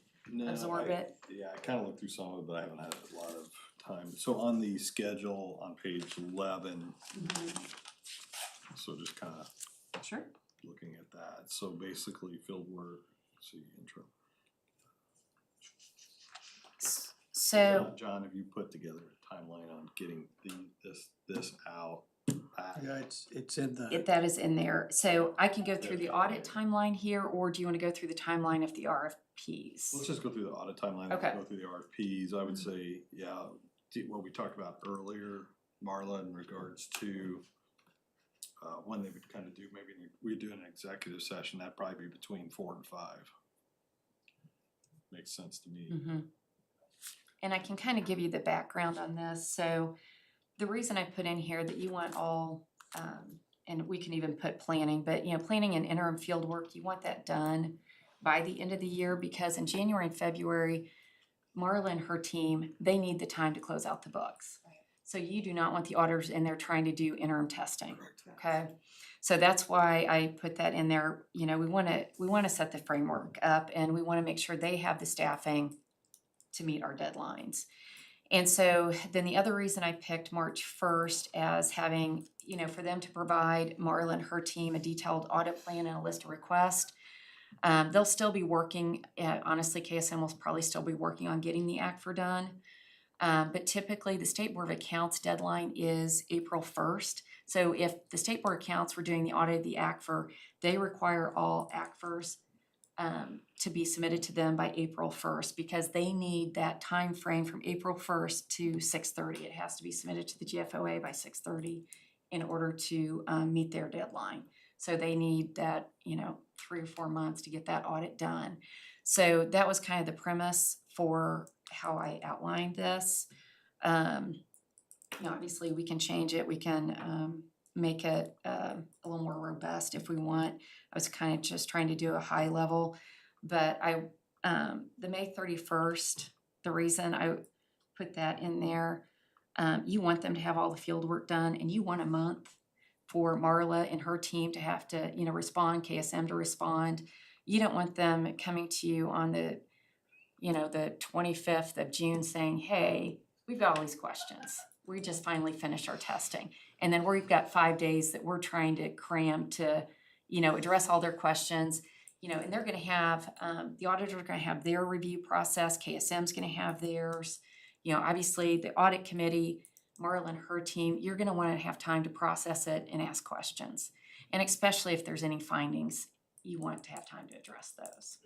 Speaker 4: absorb it.
Speaker 8: Yeah, I kind of looked through some of it, but I haven't had a lot of time. So on the schedule on page 11, so just kind of
Speaker 4: Sure.
Speaker 8: looking at that. So basically field work, let's see, intro.
Speaker 4: So,
Speaker 8: John, have you put together a timeline on getting this out back?
Speaker 3: Yeah, it's in the,
Speaker 4: that is in there. So I can go through the audit timeline here, or do you want to go through the timeline of the RFPs?
Speaker 8: Let's just go through the audit timeline,
Speaker 4: Okay.
Speaker 8: go through the RFPs. I would say, yeah, what we talked about earlier, Marla, in regards to when they would kind of do, maybe we do an executive session, that'd probably be between 4 and 5. Makes sense to me.
Speaker 4: And I can kind of give you the background on this. So the reason I put in here that you want all, and we can even put planning, but planning and interim field work, you want that done by the end of the year, because in January and February, Marla and her team, they need the time to close out the books. So you do not want the auditors in there trying to do interim testing,
Speaker 9: Correct.
Speaker 4: okay? So that's why I put that in there. You know, we wanna set the framework up, and we wanna make sure they have the staffing to meet our deadlines. And so then the other reason I picked March 1st as having, you know, for them to provide Marla and her team a detailed audit plan and a list of requests. They'll still be working, honestly, KSM will probably still be working on getting the ACFR done. But typically, the State Board of Accounts deadline is April 1st. So if the State Board of Accounts were doing the audit of the ACFR, they require all ACFRs to be submitted to them by April 1st, because they need that time frame from April 1st to 6:30. It has to be submitted to the GFOA by 6:30 in order to meet their deadline. So they need that, you know, 3 or 4 months to get that audit done. So that was kind of the premise for how I outlined this. You know, obviously we can change it, we can make it a little more robust if we want. I was kind of just trying to do a high level, but the May 31st, the reason I put that in there, you want them to have all the field work done, and you want a month for Marla and her team to have to, you know, respond, KSM to respond. You don't want them coming to you on the, you know, the 25th of June saying, hey, we've got all these questions. We just finally finished our testing. And then we've got 5 days that we're trying to cram to, you know, address all their questions, you know, and they're gonna have, the auditors are gonna have their review process, KSM's gonna have theirs. You know, obviously the audit committee, Marla and her team, you're gonna wanna have time to process it and ask questions. And especially if there's any findings, you want to have time to address those.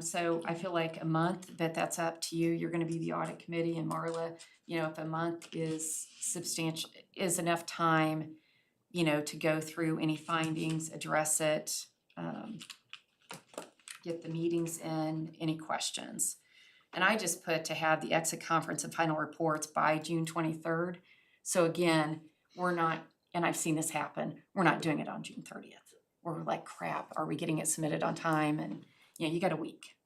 Speaker 4: So I feel like a month, but that's up to you. You're gonna be the audit committee, and Marla, you know, if a month is substantial, is enough time, you know, to go through any findings, address it, get the meetings in, any questions. And I just put to have the exit conference and final reports by June 23rd. So again, we're not, and I've seen this happen, we're not doing it on June 30th. We're like, crap, are we getting it submitted on time? And, you know, you got a week.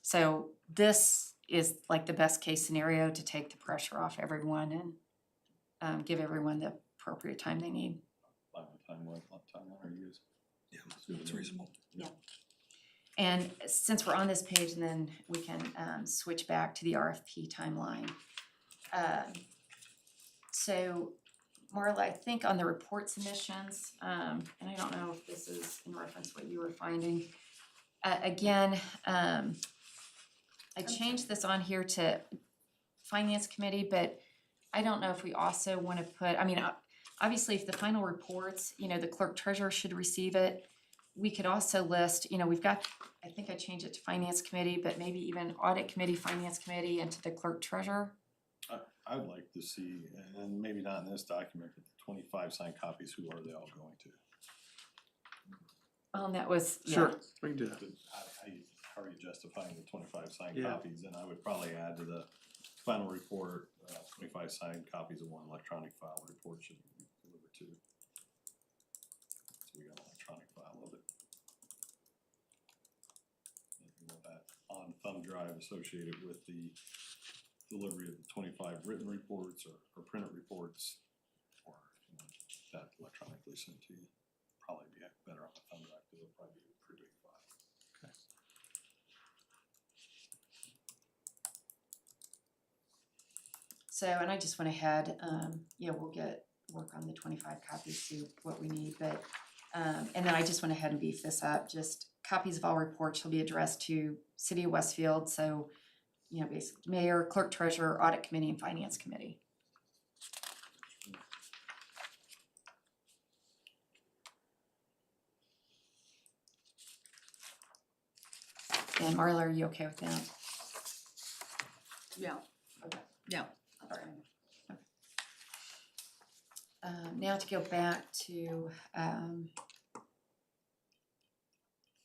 Speaker 4: So this is like the best case scenario to take the pressure off everyone and give everyone the appropriate time they need.
Speaker 8: What timeline are you using?
Speaker 9: Yeah, it's reasonable.
Speaker 4: And since we're on this page, and then we can switch back to the RFP timeline. So Marla, I think on the report submissions, and I don't know if this is in reference to what you were finding. Again, I changed this on here to Finance Committee, but I don't know if we also want to put, I mean, obviously if the final reports, you know, the clerk treasurer should receive it. We could also list, you know, we've got, I think I changed it to Finance Committee, but maybe even Audit Committee, Finance Committee, and to the clerk treasurer.
Speaker 8: I'd like to see, and maybe not in this document, but the 25 signed copies, who are they all going to?
Speaker 4: That was, yeah.
Speaker 10: Sure, we can do that.
Speaker 8: How are you justifying the 25 signed
Speaker 10: Yeah.
Speaker 8: copies? And I would probably add to the final report, 25 signed copies of one electronic file report should be delivered to. So we got an electronic file of it. Anything with that on thumb drive associated with the delivery of the 25 written reports or printed reports, or you know, that electronically sent to you. Probably be better on the thumb drive because it'll probably be a pretty big file.
Speaker 10: Okay.
Speaker 4: So, and I just went ahead, yeah, we'll work on the 25 copies, see what we need, but, and then I just went ahead and beefed this up, just copies of all reports shall be addressed to City of Westfield, so, you know, basically mayor, clerk treasurer, audit committee, and finance committee. And Marla, are you okay with that?
Speaker 7: Yeah.
Speaker 4: Okay.
Speaker 7: Yeah.
Speaker 4: Alright. Now to go back to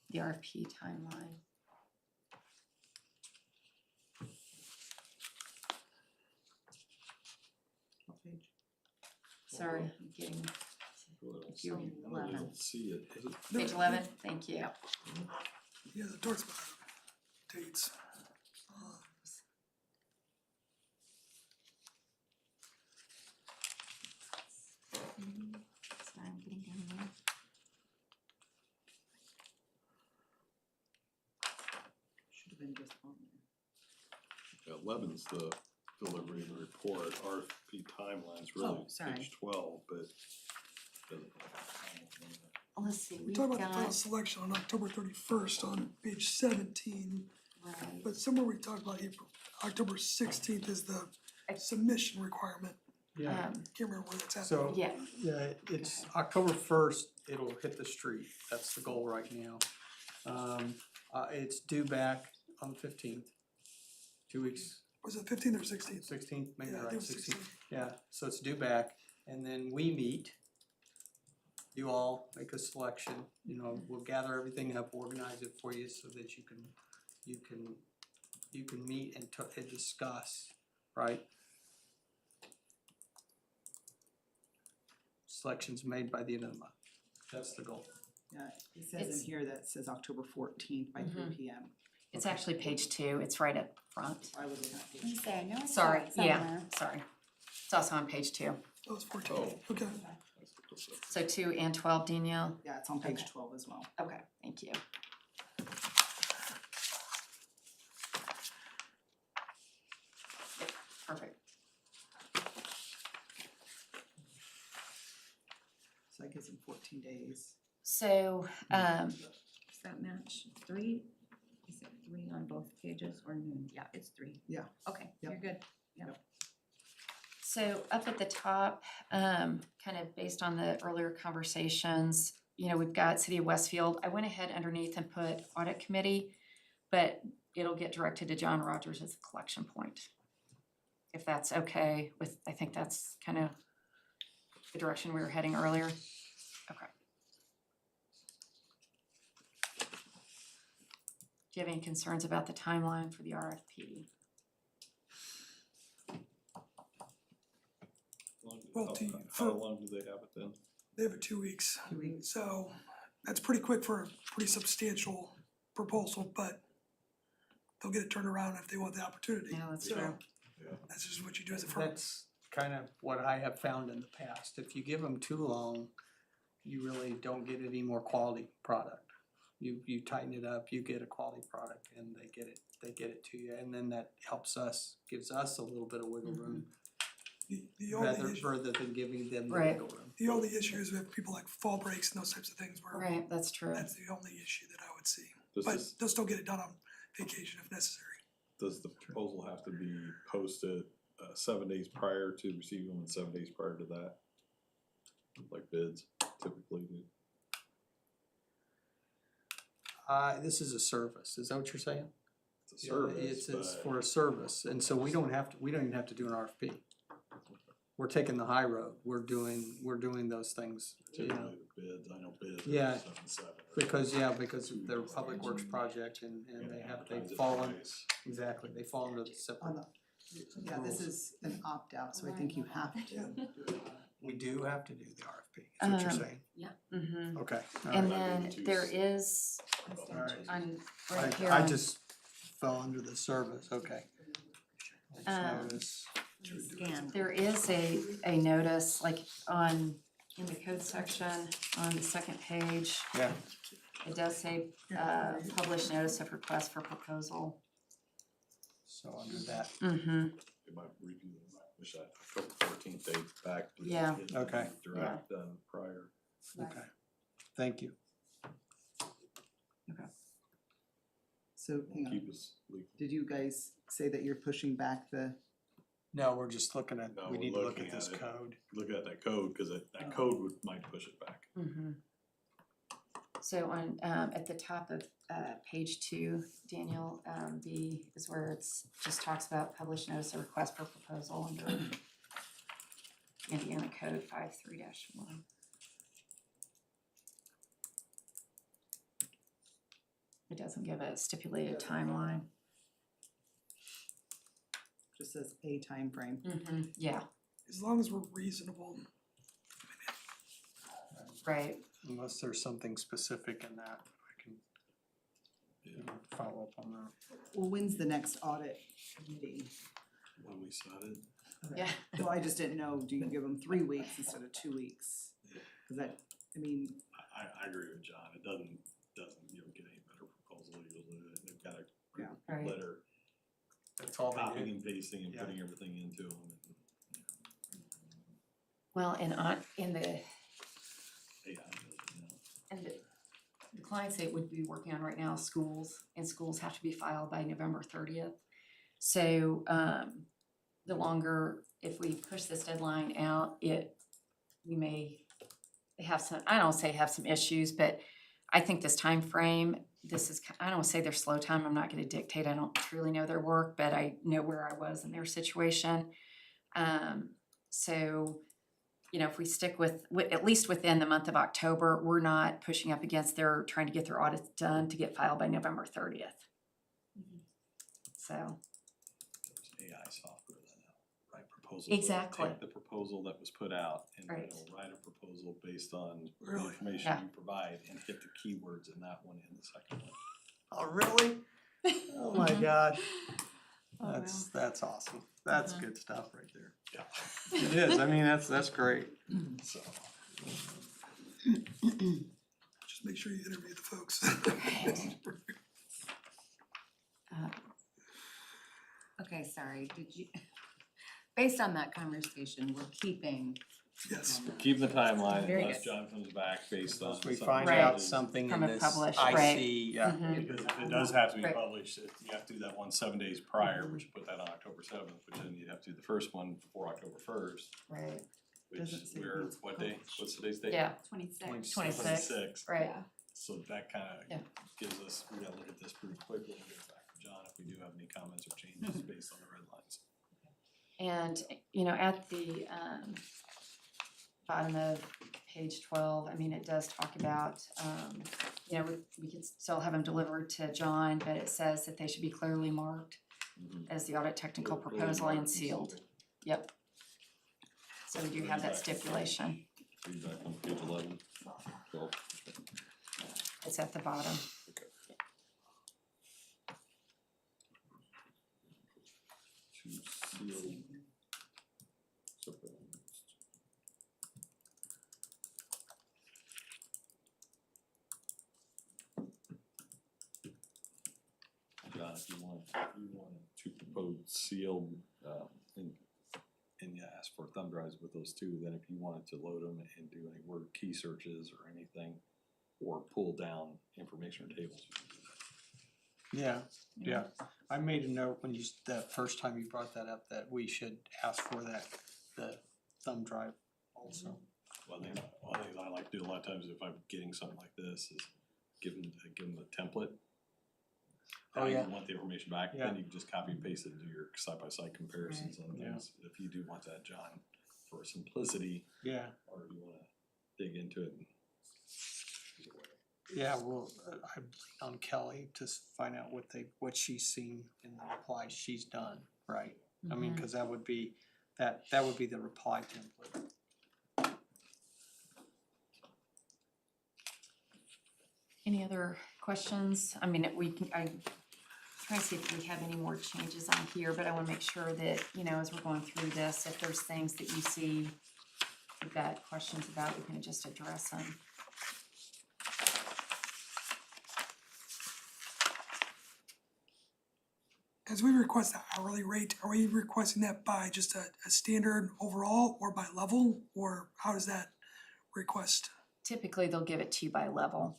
Speaker 4: the RFP timeline.
Speaker 5: What page?
Speaker 4: Sorry, I'm getting you.
Speaker 8: I don't see it. Is it?
Speaker 4: Page 11, thank you.
Speaker 9: Yeah, towards the bottom, dates.
Speaker 5: been just on there.
Speaker 8: 11's the delivery of the report, RFP timeline's
Speaker 7: Oh,
Speaker 8: really
Speaker 7: sorry.
Speaker 8: page 12, but.
Speaker 7: Let's see,
Speaker 9: We
Speaker 7: we've
Speaker 9: talk about the final
Speaker 7: got,
Speaker 9: selection on October 31st on page 17,
Speaker 7: right,
Speaker 9: but somewhere we talked about April, October 16th is the submission requirement.
Speaker 3: Yeah,
Speaker 9: Can't remember where that's at.
Speaker 3: so,
Speaker 4: Yeah,
Speaker 3: yeah, it's October first, it'll hit the street, that's the goal right now. It's due back on the 15th, 2 weeks,
Speaker 9: Was it 15th or 16th?
Speaker 3: 16th, maybe
Speaker 9: Yeah, I think
Speaker 3: right,
Speaker 9: it was
Speaker 3: 16th.
Speaker 9: 16th.
Speaker 3: Yeah, so it's due back, and then we meet. You all make a selection, you know, we'll gather everything up, organize it for you so that you can meet and discuss, right? Selections made by the end of the month, that's the goal.
Speaker 5: Yeah, it says in
Speaker 4: It's-
Speaker 5: here that it says October 14th by 3 p.m.
Speaker 4: it's actually page 2, it's right up front.
Speaker 5: I was looking at
Speaker 1: Let me
Speaker 5: page.
Speaker 1: say, I know I saw
Speaker 4: Sorry,
Speaker 1: it
Speaker 4: yeah,
Speaker 1: somewhere.
Speaker 4: sorry. It's also on page 2.
Speaker 9: Oh, it's 14th,
Speaker 8: Oh.
Speaker 9: okay.
Speaker 4: So 2 and 12, Danielle?
Speaker 5: Yeah, it's on page
Speaker 4: Okay.
Speaker 5: 12 as well.
Speaker 4: Okay, thank you. Yep, perfect.
Speaker 5: So that gives them 14 days.
Speaker 4: So,
Speaker 7: does that match 3? Is it 3 on both pages or noon? Yeah, it's 3.
Speaker 5: Yeah.
Speaker 7: Okay,
Speaker 5: Yep.
Speaker 7: you're good.
Speaker 4: so up at the top, kind of based on the earlier conversations, you know, we've got City of Westfield. I went ahead underneath and put Audit Committee, but it'll get directed to John Rogers as a collection point. If that's okay with, I think that's kind of the direction we were heading earlier. Okay. Do you have any concerns about the timeline for the RFP?
Speaker 9: Well,
Speaker 8: How long do they have it then?
Speaker 9: They have it 2 weeks.
Speaker 5: 2 weeks.
Speaker 9: So that's pretty quick for a pretty substantial proposal, but they'll get it turned around if they want the opportunity.
Speaker 4: Yeah, that's
Speaker 9: So
Speaker 4: true.
Speaker 9: that's just what you do as a firm.
Speaker 3: That's kind of what I have found in the past, if you give them too long, you really don't get any more quality product. You tighten it up, you get a quality product and they get it to you, and then that helps us, gives us a little bit of wiggle room.
Speaker 9: The only issue,
Speaker 3: Rather than giving them the
Speaker 4: Right.
Speaker 3: wiggle room.
Speaker 9: the only issue is with people like fall breaks and those types of things where
Speaker 4: Right, that's true.
Speaker 9: that's the only issue that I would see.
Speaker 8: Does
Speaker 9: But
Speaker 8: this,
Speaker 9: they'll still get it done on vacation if necessary.
Speaker 8: does the proposal have to be posted 7 days prior to receiving them and 7 days prior to that? Like bids typically do?
Speaker 3: This is a service, is that what you're saying?
Speaker 8: It's a service,
Speaker 3: It's
Speaker 8: but
Speaker 3: for a service, and so we don't even have to do an RFP. We're taking the high road, we're doing those things, you know.
Speaker 8: typically the bids, I know bids are
Speaker 3: Yeah,
Speaker 8: 7-7.
Speaker 3: Because they're a public works project and they fall in, exactly, they fall under the
Speaker 5: On
Speaker 3: separate.
Speaker 5: the, yeah, this is an opt-out, so I think you have to.
Speaker 3: We do have to do the RFP, is what you're saying?
Speaker 4: Mm-hmm.
Speaker 3: Okay, all
Speaker 4: And
Speaker 3: right.
Speaker 4: then there is,
Speaker 3: Alright.
Speaker 4: on, right here
Speaker 3: I
Speaker 4: on,
Speaker 3: just fell under the service, okay. Notice.
Speaker 7: Scan.
Speaker 4: there is a notice, like in the code section, on the second page,
Speaker 3: Yeah,
Speaker 4: it does say, published notice of request for proposal.
Speaker 3: so under that,
Speaker 4: Mm-hmm,
Speaker 8: They might review them, wish that October 14th date back. but
Speaker 4: Yeah.
Speaker 8: get
Speaker 3: Okay.
Speaker 8: the Draft done prior.
Speaker 3: okay, thank you.
Speaker 5: So, hang on,
Speaker 8: Keep us legal.
Speaker 5: did you guys say that you're pushing back the,
Speaker 3: No, we're just looking at,
Speaker 8: No,
Speaker 3: we
Speaker 8: we're
Speaker 3: need to look
Speaker 8: looking
Speaker 3: at this
Speaker 8: at it.
Speaker 3: code.
Speaker 8: Look at that code, cause that code might push it back.
Speaker 4: mm-hmm. So on, at the top of, page 2, Daniel, B is where it's, just talks about published notice of request for proposal under Indiana Code 53-1. It doesn't give a stipulated timeline.
Speaker 5: just says a time frame?
Speaker 4: Mm-hmm, yeah,
Speaker 9: As long as we're reasonable,
Speaker 4: right.
Speaker 3: Unless there's something specific in that, I can, follow up on that.
Speaker 5: Well, when's the next audit committee?
Speaker 8: When we set it,
Speaker 5: Okay.
Speaker 4: Yeah.
Speaker 5: Well, I just didn't know, do you give them 3 weeks instead of 2 weeks? Cause that, I mean,
Speaker 8: I agree with John, it doesn't, you don't get any better proposal, usually they've got a
Speaker 4: Right.
Speaker 8: template or
Speaker 3: That's all they
Speaker 8: copying
Speaker 3: do.
Speaker 8: and pasting and
Speaker 3: Yeah.
Speaker 8: putting everything into them.
Speaker 4: Well, and in the,
Speaker 8: AI does it now.
Speaker 4: and the clients that would be working on right now, schools, and schools have to be filed by November 30th. So, the longer, if we push this deadline out, we may have some, I don't say have some issues, but I think this time frame, I don't wanna say they're slow time, I'm not gonna dictate, I don't truly know their work, but I know where I was in their situation. So, if we stick with at least within the month of October, we're not pushing up against their trying to get their audits done to get filed by November 30th. So,
Speaker 8: There's AI software that now, write proposals. It'll
Speaker 4: Exactly.
Speaker 8: Take the proposal that was put out and
Speaker 4: Right.
Speaker 8: it'll write a proposal based on the
Speaker 9: Really?
Speaker 8: information
Speaker 4: Yeah.
Speaker 8: you provide and hit the keywords in that one and the second one.
Speaker 3: Oh, really? Oh my
Speaker 4: Mhm.
Speaker 3: gosh.
Speaker 1: Oh, wow.
Speaker 3: That's awesome. That's
Speaker 4: Mhm.
Speaker 3: good stuff right there.
Speaker 8: Yeah.
Speaker 3: It is, I mean, that's great.
Speaker 8: So,
Speaker 9: Just make sure you interview the folks.
Speaker 7: Okay, sorry, did you, based on that conversation, we're keeping.
Speaker 9: Yes.
Speaker 8: keep the timeline
Speaker 7: Very
Speaker 8: unless
Speaker 7: good.
Speaker 8: John comes back based on.
Speaker 3: Once we
Speaker 8: something
Speaker 3: find
Speaker 4: Right.
Speaker 3: out
Speaker 8: that is-
Speaker 3: something in
Speaker 4: From a
Speaker 3: this
Speaker 4: published,
Speaker 3: IC,
Speaker 4: right.
Speaker 3: yeah.
Speaker 4: Mhm.
Speaker 8: Because if it does have to be
Speaker 4: Right.
Speaker 8: published, you have to do that one 7 days prior, which put that on October 7th, which then you'd have to do the first one before October 1st,
Speaker 4: Right,
Speaker 8: which
Speaker 5: Doesn't say
Speaker 8: we're,
Speaker 5: it's
Speaker 8: what day? What's today's date?
Speaker 4: yeah,
Speaker 1: 26.
Speaker 4: 26.
Speaker 8: 26.
Speaker 4: right.
Speaker 1: Yeah.
Speaker 8: So that kind
Speaker 4: Yeah.
Speaker 8: of gives us, we gotta look at this pretty quickly and get it back to John if we do have any comments or changes based on the red lines.
Speaker 4: And, at the bottom of page 12, I mean, it does talk about, we could still have them delivered to John, but it says that they should be clearly marked as the audit technical
Speaker 8: Clearly
Speaker 4: proposal
Speaker 8: marked
Speaker 4: and sealed. Yep. So we do have that stipulation.
Speaker 8: Feedback on page 11, 12.
Speaker 4: It's at the bottom.
Speaker 8: Okay. To seal. John, if you want to propose sealed, and you ask for thumb drives with those two, then if you wanted to load them and do any word key searches or anything, or pull down information or tables.
Speaker 3: Yeah, yeah. I made a note when the first time you brought that up, that we should ask for the thumb drive also.
Speaker 8: One thing I like to do a lot of times if I'm getting something like this is give them a template.
Speaker 3: Oh,
Speaker 8: How you
Speaker 3: yeah.
Speaker 8: want the information back,
Speaker 3: Yeah.
Speaker 8: then you can just copy and paste it and do your side-by-side comparisons on
Speaker 3: Yeah.
Speaker 8: things. If you do want that, John, for simplicity,
Speaker 3: Yeah,
Speaker 8: or you wanna dig into it.
Speaker 3: yeah, well, I lean on Kelly to find out what she's seen in the replies she's done, right? I mean, cause that would be the reply template.
Speaker 4: Any other questions? I mean, I'm trying to see if we have any more changes on here, but I wanna make sure that, as we're going through this, if there's things that you see you've got questions about, we can just address them.
Speaker 9: As we request the hourly rate, are we requesting that by just a standard overall or by level, or how does that request?
Speaker 4: Typically, they'll give it to you by level.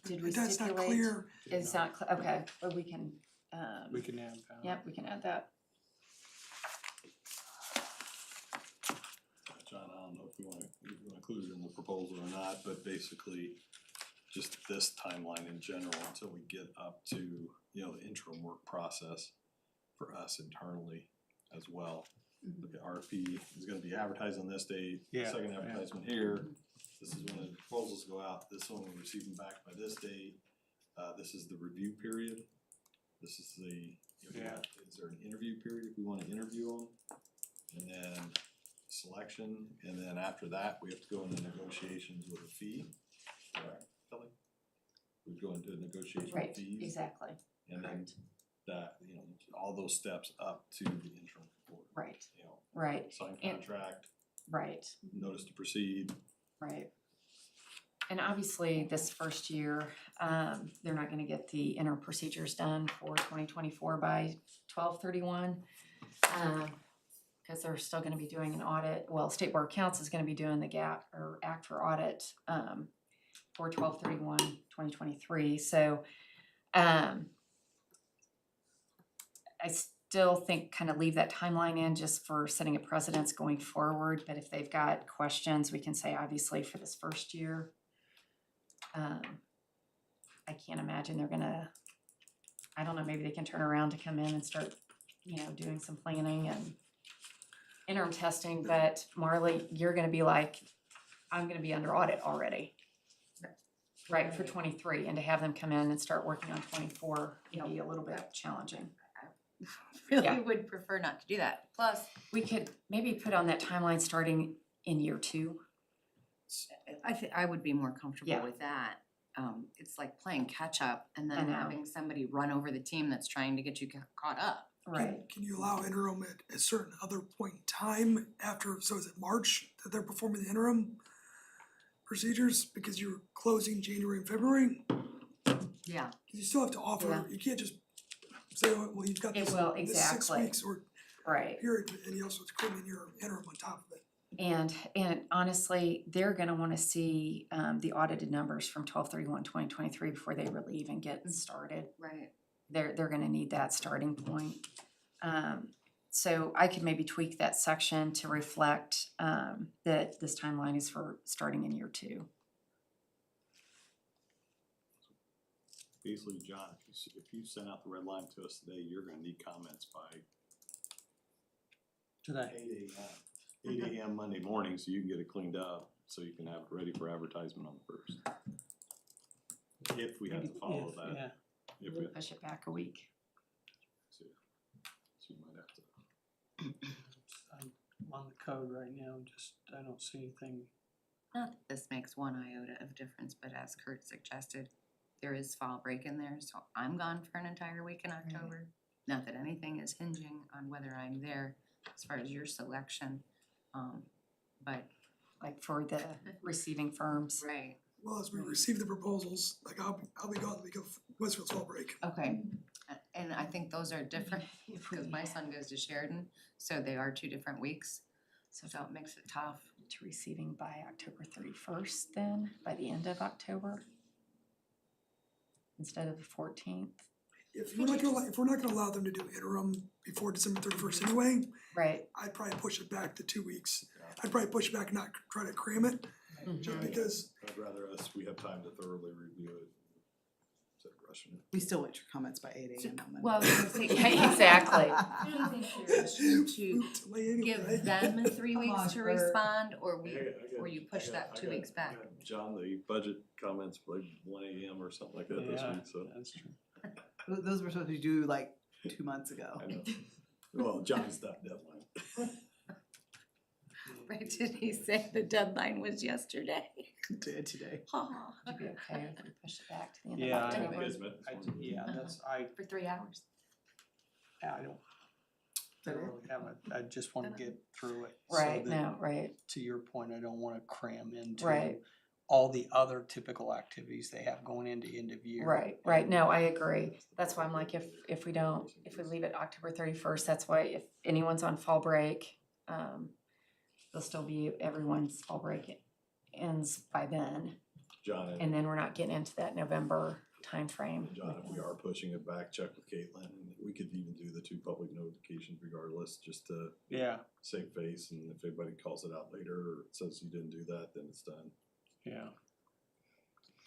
Speaker 4: Did we
Speaker 9: That's not
Speaker 4: stipulate?
Speaker 9: clear.
Speaker 4: It's not, okay, but we can,
Speaker 3: We can add that.
Speaker 4: yep, we can add that.
Speaker 8: John, I don't know if you wanna include it in the proposal or not, but basically just this timeline in general until we get up to, the interim work process for us internally as well. The RFP is gonna be advertised on this date,
Speaker 3: Yeah,
Speaker 8: second
Speaker 3: yeah.
Speaker 8: advertisement here, this is when the proposals go out, this one we receive them back by this date. This is the review period, this is the,
Speaker 3: Yeah.
Speaker 8: is there an interview period if we wanna interview them? And then selection, and then after that, we have to go into negotiations with a fee, correct, Kelly? We go into negotiation
Speaker 4: Right,
Speaker 8: with fees,
Speaker 4: exactly,
Speaker 8: and then that, all those steps up to the interim report,
Speaker 4: right, right,
Speaker 8: sign
Speaker 4: And-
Speaker 8: contract,
Speaker 4: right,
Speaker 8: notice to proceed.
Speaker 4: right. And obviously, this first year, they're not gonna get the interim procedures done for 2024 by 12/31. Cause they're still gonna be doing an audit, well, State Board of Accounts is gonna be doing the gap or act for audit, for 12/31/2023. So, I still think kind of leave that timeline in just for setting a precedence going forward, but if they've got questions, we can say obviously for this first year. I can't imagine they're gonna, I don't know, maybe they can turn around to come in and start, doing some planning and interim testing, but Marley, you're gonna be like, I'm gonna be under audit already. Right, for 23, and to have them come in and start working on 24 would be a little bit challenging.
Speaker 7: Really
Speaker 4: Yeah.
Speaker 7: would prefer not to do that. Plus,
Speaker 4: We could maybe put on that timeline starting in year 2.
Speaker 7: I would be more comfortable
Speaker 4: Yeah.
Speaker 7: with that. It's like playing catch up and
Speaker 4: I
Speaker 7: then
Speaker 4: know.
Speaker 7: having somebody run over the team that's trying to get you caught up.
Speaker 9: Can you allow interim at a certain other point in time after, so is it March that they're performing the interim procedures? Because you're closing January and February?
Speaker 7: Yeah.
Speaker 9: 'Cause you still have to offer,
Speaker 4: Yeah.
Speaker 9: you can't just say, oh, well, you've got
Speaker 4: It
Speaker 9: this,
Speaker 4: will,
Speaker 9: this 6
Speaker 4: exactly.
Speaker 9: weeks or
Speaker 4: Right.
Speaker 9: period, and you also have to claim in your interim on top of it.
Speaker 4: And honestly, they're gonna wanna see the audited numbers from 12/31/2023 before they really even get started.
Speaker 7: Right.
Speaker 4: They're gonna need that starting point. So I could maybe tweak that section to reflect that this timeline is for starting in year 2.
Speaker 8: Basically, John, if you send out the red line to us today, you're gonna need comments by
Speaker 3: Today.
Speaker 8: 8 AM Monday morning, so you can get it cleaned up, so you can have it ready for advertisement on the 1st. If we have to follow that,
Speaker 3: Yeah,
Speaker 8: if we,
Speaker 4: Push it back a week.
Speaker 8: so you might have to.
Speaker 3: I'm on the code right now, just, I don't see anything.
Speaker 7: Not that this makes one iota of difference, but as Kurt suggested, there is fall break in there, so I'm gone for an entire week in October. Not that anything is hinging on whether I'm there as far as your selection, but.
Speaker 4: Like for the receiving firms.
Speaker 7: Right.
Speaker 9: Well, as we receive the proposals, like I'll be gone the week of Westfield's fall break.
Speaker 7: Okay, and I think those are different, because my son goes to Sheridan, so they are 2 different weeks, so it makes it tough.
Speaker 4: To receiving by October 31st then, by the end of October? Instead of the 14th?
Speaker 9: If we're not gonna allow them to do interim before December 31st anyway,
Speaker 4: Right.
Speaker 9: I'd probably push it back to 2 weeks. I'd probably push it back and not try to cram it, just because
Speaker 8: I'd rather we have time to thoroughly review it instead of rushing it.
Speaker 5: We still wait your comments by 8 AM on Monday.
Speaker 7: Well, I was gonna say,
Speaker 4: Yeah, exactly.
Speaker 7: to
Speaker 9: delay anyway,
Speaker 7: give
Speaker 9: right?
Speaker 7: them 3
Speaker 5: Come
Speaker 7: weeks
Speaker 5: on,
Speaker 7: to
Speaker 5: Kurt.
Speaker 7: respond, or
Speaker 8: I got-
Speaker 7: or you push that 2 weeks back?
Speaker 8: I got John, the budget comments like 1 AM or something like that this week, so.
Speaker 3: That's true.
Speaker 5: Those were supposed to be due like 2 months ago.
Speaker 8: I know. Well, John's that deadline.
Speaker 7: Right, did he say the deadline was yesterday?
Speaker 5: Today.
Speaker 7: Aw.
Speaker 4: Would you be okay if we push it back to the end of
Speaker 3: Yeah,
Speaker 4: October?
Speaker 8: You guys met this morning.
Speaker 3: Yeah,
Speaker 7: For 3 hours.
Speaker 3: I don't really have it, I just wanna get through it. so
Speaker 4: Right,
Speaker 3: that,
Speaker 4: no, right,
Speaker 3: To your point, I don't wanna cram into
Speaker 4: Right.
Speaker 3: all the other typical activities they have going into end of year.
Speaker 4: right, no, I agree. That's why I'm like, if we leave it October 31st, that's why if anyone's on fall break, they'll still be, everyone's fall break ends by then.
Speaker 8: John,
Speaker 4: And then we're not getting into that November timeframe.
Speaker 8: John, if we are pushing it back, check with Caitlin, and we could even do the 2 public notifications regardless, just to
Speaker 3: Yeah,
Speaker 8: save face, and if anybody calls it out later or says you didn't do that, then it's done.
Speaker 3: yeah.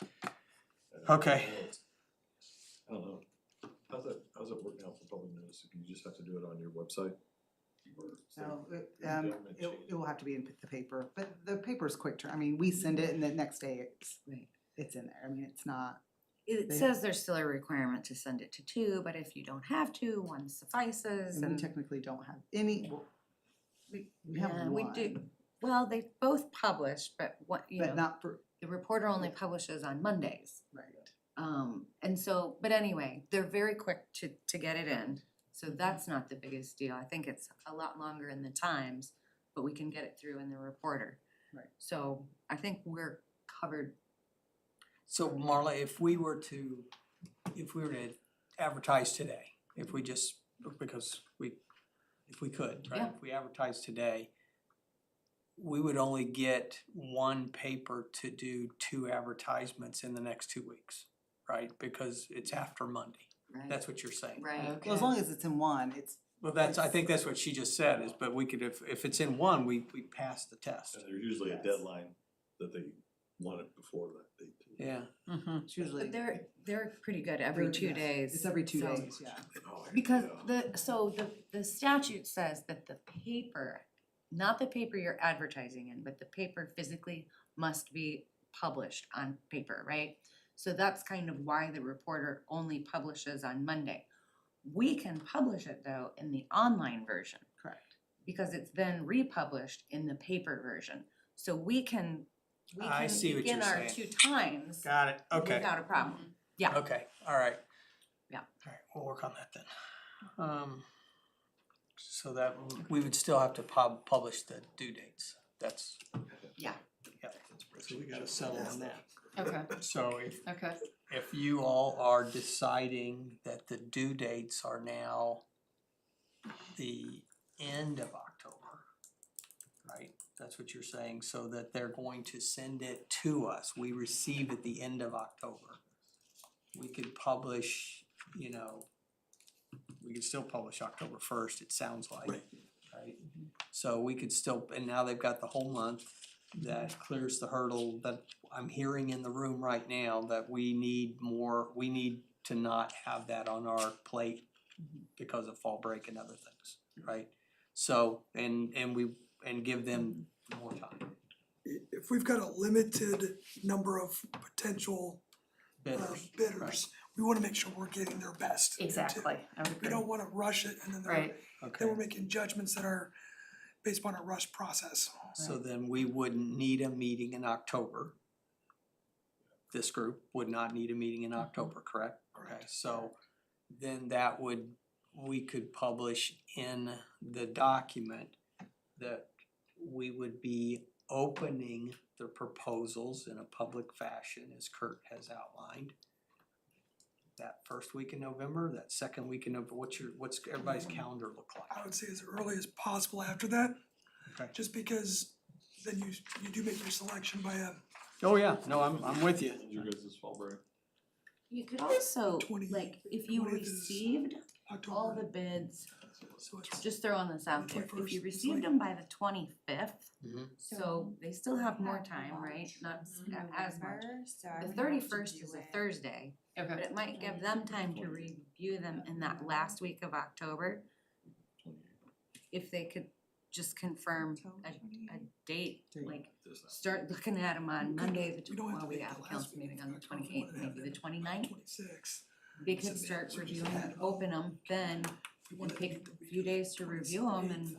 Speaker 8: And
Speaker 3: Okay.
Speaker 8: I don't know, how's it working out for public notice, if you just have to do it on your website? Or is there-
Speaker 5: No,
Speaker 8: government
Speaker 5: it
Speaker 8: change?
Speaker 5: will have to be in the paper, but the paper's quick turn, I mean, we send it and the next day
Speaker 7: Right.
Speaker 5: it's in there, I mean, it's not.
Speaker 7: It
Speaker 5: They-
Speaker 7: says there's still a requirement to send it to 2, but if you don't have to, 1 suffices,
Speaker 5: And we
Speaker 7: and
Speaker 5: technically don't have any, well, we have
Speaker 7: yeah,
Speaker 5: one.
Speaker 7: we do. Well, they both publish, but what,
Speaker 5: But not for,
Speaker 7: the reporter only publishes on Mondays.
Speaker 5: right.
Speaker 7: And so, but anyway, they're very quick to get it in, so that's not the biggest deal. I think it's a lot longer in the Times, but we can get it through in the reporter.
Speaker 5: Right.
Speaker 7: So I think we're covered
Speaker 3: So Marla, if we were to advertise today, if we just, because if we could, right?
Speaker 4: Yeah.
Speaker 3: If we advertise today, we would only get one paper to do 2 advertisements in the next 2 weeks, right? Because it's after Monday.
Speaker 7: Right.
Speaker 3: That's what you're saying.
Speaker 7: Right.
Speaker 5: Well, as long as it's in one, it's,
Speaker 3: Well, I think that's what she just said is, but we could, if it's in one, we pass the test.
Speaker 8: And there's usually a deadline that they want it before that date too.
Speaker 3: Yeah.
Speaker 5: it's usually.
Speaker 7: But they're pretty good every
Speaker 5: They're-
Speaker 7: 2
Speaker 5: yes,
Speaker 7: days.
Speaker 5: It's every 2
Speaker 7: so-
Speaker 5: days, yeah.
Speaker 7: Because the statute says that the paper, not the paper you're advertising in, but the paper physically must be published on paper, right? So that's kind of why the reporter only publishes on Monday. We can publish it though in the online version
Speaker 5: Correct.
Speaker 7: because it's then republished in the paper version. So we can
Speaker 3: I see what
Speaker 7: begin
Speaker 3: you're
Speaker 7: our
Speaker 3: saying.
Speaker 7: 2 times
Speaker 3: Got it, okay.
Speaker 7: without a problem. Yeah.
Speaker 3: Okay, all right.
Speaker 7: Yeah.
Speaker 3: All right, we'll work on that then. So that, we would still have to publish the due dates. That's,
Speaker 7: Yeah.
Speaker 3: yeah, so we gotta settle on that.
Speaker 4: Okay,
Speaker 3: So
Speaker 4: okay.
Speaker 3: if you all are deciding that the due dates are now the end of October, right? That's what you're saying, so that they're going to send it to us. We receive at the end of October. We could publish, you know, we could still publish October 1st, it sounds like, right? So we could still, and now they've got the whole month. That clears the hurdle that I'm hearing in the room right now, that we need to not have that on our plate because of fall break and other things, right? So, and give them more time.
Speaker 9: If we've got a limited number of potential
Speaker 3: Bidders,
Speaker 9: bidders, we wanna make sure we're getting their best. too.
Speaker 4: Exactly, I would
Speaker 9: We
Speaker 4: agree.
Speaker 9: don't wanna rush it and then
Speaker 4: Right,
Speaker 3: okay.
Speaker 9: then we're making judgments that are based upon a rush process.
Speaker 3: So then we wouldn't need a meeting in October. This group would not need a meeting in October, correct? Okay, so then we could publish in the document that we would be opening the proposals in a public fashion, as Kurt has outlined. That first week in November, that second week in November, what's everybody's calendar look like?
Speaker 9: I would say as early as possible after that.
Speaker 3: Okay.
Speaker 9: Just because then you do make your selection by
Speaker 3: Oh, yeah, no, I'm with you.
Speaker 8: When's your guys' fall break?
Speaker 7: You could also,
Speaker 9: 20
Speaker 7: like, if you
Speaker 9: 20th is
Speaker 7: received
Speaker 9: October.
Speaker 7: all the bids,
Speaker 9: So it's
Speaker 7: just throwing this out there, if
Speaker 9: 21st,
Speaker 7: you
Speaker 9: it's
Speaker 7: received
Speaker 9: like-
Speaker 7: them by the 25th,
Speaker 3: Mhm.
Speaker 7: so they still have more time, right? Not as much.
Speaker 1: So I
Speaker 7: The
Speaker 1: would have to
Speaker 7: 31st
Speaker 1: do
Speaker 7: is a
Speaker 1: it-
Speaker 7: Thursday, but
Speaker 4: okay.
Speaker 7: it might give them time to review them in that last week of October. If they could just confirm a date, like, start looking at them on Monday, we have a council meeting on the 28th, maybe the 29th.
Speaker 9: 26.
Speaker 7: They could start reviewing, open them, then we'll take a few days to review them and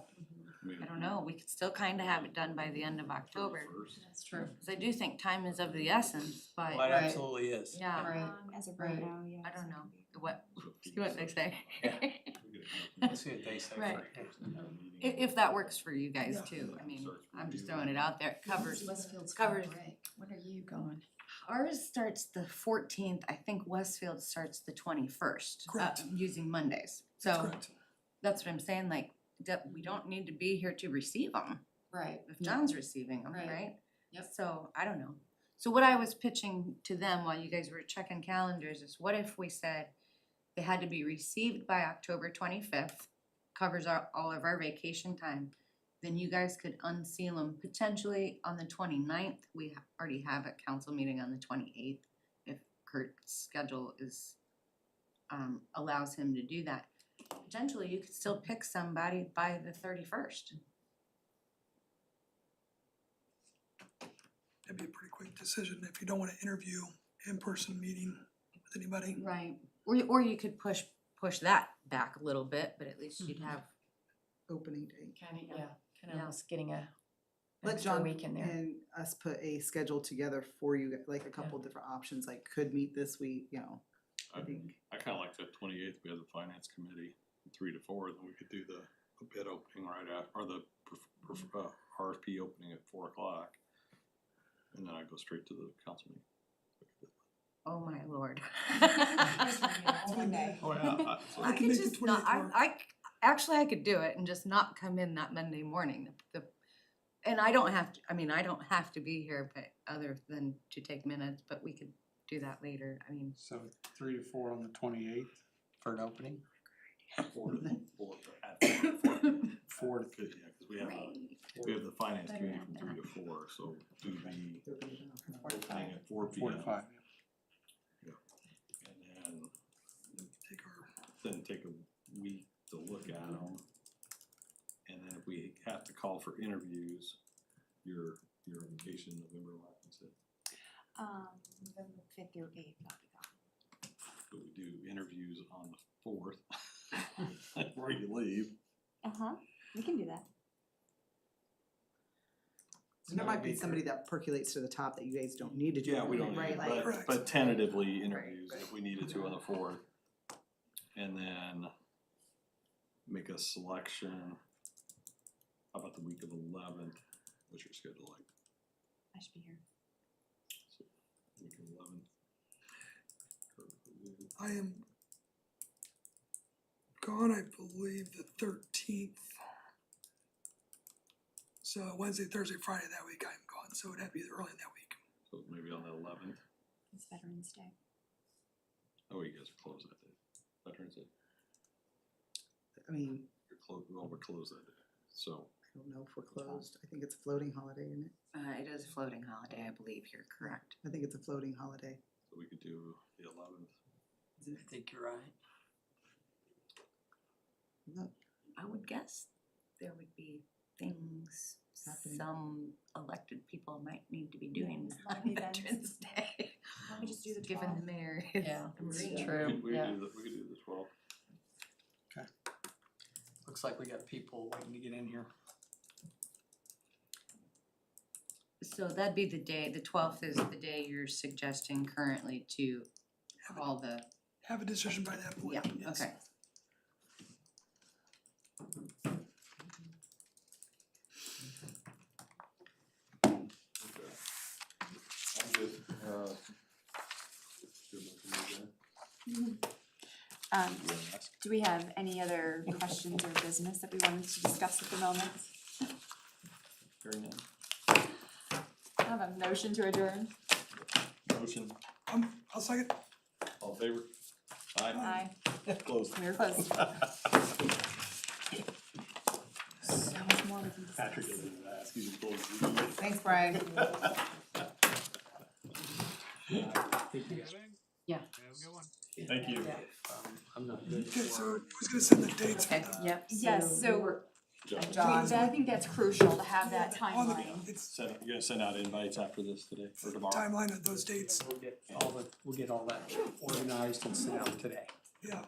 Speaker 7: I don't know, we could still kind of have it done by the end of October.
Speaker 4: That's true.
Speaker 7: Cause I do think time is of the essence,
Speaker 3: Well, it
Speaker 7: but
Speaker 3: absolutely is.
Speaker 7: yeah,
Speaker 4: Right.
Speaker 1: As of right
Speaker 4: Right.
Speaker 1: now, yeah.
Speaker 7: I don't know, see what they say.
Speaker 3: Let's see what they say
Speaker 7: Right.
Speaker 3: first.
Speaker 7: If that works for you guys
Speaker 9: Yeah.
Speaker 7: too, I mean, I'm just throwing it out there, it covers.
Speaker 4: Westfield's
Speaker 7: Covers-
Speaker 4: break. When are you going?
Speaker 7: Ours starts the 14th, I think Westfield starts the 21st,
Speaker 9: Correct.
Speaker 7: using Mondays.
Speaker 9: That's
Speaker 7: So
Speaker 9: correct.
Speaker 7: that's what I'm saying, like, that we don't need to be here to receive them.
Speaker 4: Right.
Speaker 7: If John's receiving them,
Speaker 4: Right.
Speaker 7: right?
Speaker 4: Yep.
Speaker 7: So, I don't know. So what I was pitching to them while you guys were checking calendars is what if we said they had to be received by October 25th, covers all of our vacation time, then you guys could unseal them potentially on the 29th. We already have a council meeting on the 28th if Kurt's schedule is, allows him to do that. Potentially, you could still pick somebody by the 31st.
Speaker 9: That'd be a pretty quick decision if you don't wanna interview in-person meeting with anybody.
Speaker 7: Right. Or you could push that back a little bit, but at least you'd have,
Speaker 5: Opening date.
Speaker 4: Kind of, yeah, kind
Speaker 7: Yeah.
Speaker 4: of almost getting a
Speaker 5: Let
Speaker 4: extra
Speaker 5: John
Speaker 4: week in there.
Speaker 5: and us put a schedule together for you, like a couple different options, like could meet this week, you know. I think,
Speaker 8: I kinda like the 28th, we have the finance committee, 3 to 4, then we could do the bid opening right after, or the RFP opening at 4 o'clock. And then I go straight to the council meeting.
Speaker 7: Oh, my lord.
Speaker 1: Monday.
Speaker 8: Oh, yeah.
Speaker 9: I
Speaker 7: I
Speaker 9: can
Speaker 7: could
Speaker 9: make the
Speaker 7: just not,
Speaker 9: 28th work.
Speaker 7: actually, I could do it and just not come in that Monday morning. And I don't have to, I mean, I don't have to be here, but other than to take minutes, but we could do that later. I mean,
Speaker 10: So 3 to 4 on the 28th for an opening?
Speaker 8: 4 to 4
Speaker 10: 4 to
Speaker 8: Cause, yeah, cause we have the finance committee from 3 to 4, so do the opening at 4 p.m.
Speaker 10: 4 to 5.
Speaker 8: And
Speaker 9: Take our,
Speaker 8: then take a week to look at them. And then if we have to call for interviews, your vacation November, what is it?
Speaker 1: November 5th through 8th, I'll be gone.
Speaker 8: So we do interviews on the 4th, before you leave.
Speaker 1: We can do that.
Speaker 5: And there might be somebody that percolates to the top that you guys don't need to do.
Speaker 8: Yeah, we don't
Speaker 5: right?
Speaker 8: need,
Speaker 5: Like,
Speaker 9: Correct.
Speaker 8: but tentatively interviews
Speaker 5: right.
Speaker 8: if we needed to on the 4th. And then make a selection. How about the week of the 11th? What's your schedule like?
Speaker 1: I should be here.
Speaker 8: So, week of 11th.
Speaker 9: I am gone, I believe, the 13th. So Wednesday, Thursday, Friday that week I'm gone, so it'd have to be early in that week.
Speaker 8: So maybe on the 11th.
Speaker 1: It's Veterans Day.
Speaker 8: Oh, you guys are closed that day. Veterans Day.
Speaker 5: I mean,
Speaker 8: You're closed. Well, we're closed that day. So
Speaker 5: I don't know if we're closed. I think it's a floating holiday, isn't it?
Speaker 7: it is a floating holiday, I believe you're correct.
Speaker 5: I think it's a floating holiday.
Speaker 8: we could do the 11th.
Speaker 3: I think you're right.
Speaker 5: Look,
Speaker 7: I would guess there would be things
Speaker 5: Happening.
Speaker 7: some elected people might need to be doing
Speaker 1: Yes, live
Speaker 7: on
Speaker 1: events.
Speaker 7: Veterans Day.
Speaker 1: Why don't we just do the
Speaker 7: Given
Speaker 1: 12th?
Speaker 7: the mayor.
Speaker 4: Yeah,
Speaker 7: is
Speaker 4: it's
Speaker 7: green.
Speaker 4: true,
Speaker 8: We
Speaker 4: yeah.
Speaker 8: could do the 12th.
Speaker 3: Looks like we got people waiting to get in here.
Speaker 7: So that'd be the day, the 12th is the day you're suggesting currently to call the,
Speaker 9: Have a decision by that point,
Speaker 7: yeah,
Speaker 9: yes.
Speaker 7: okay.
Speaker 8: I'm good.
Speaker 1: Do we have any other questions or business that we wanted to discuss at the moment?
Speaker 8: Hearing none.
Speaker 1: I have a motion to adjourn.
Speaker 8: Motion,
Speaker 9: I'll second.
Speaker 8: all in favor? Aye. Closed.
Speaker 1: We were close. So much more we can discuss.
Speaker 8: Patrick doesn't even ask, he's just closed.
Speaker 5: Thanks, Brian.
Speaker 4: Yeah.
Speaker 6: Have a good one.
Speaker 8: Thank you.
Speaker 3: I'm not good.
Speaker 9: Okay, so who's gonna send the dates for
Speaker 7: Okay,
Speaker 9: the,
Speaker 7: yep.
Speaker 1: Yes, so
Speaker 8: John.
Speaker 1: I think that's crucial to have that
Speaker 9: on the,
Speaker 1: timeline.
Speaker 9: it's
Speaker 8: You're gonna send out invites after this today, or tomorrow?
Speaker 9: timeline of those dates,
Speaker 3: We'll get all that organized and sent out today.
Speaker 9: yeah.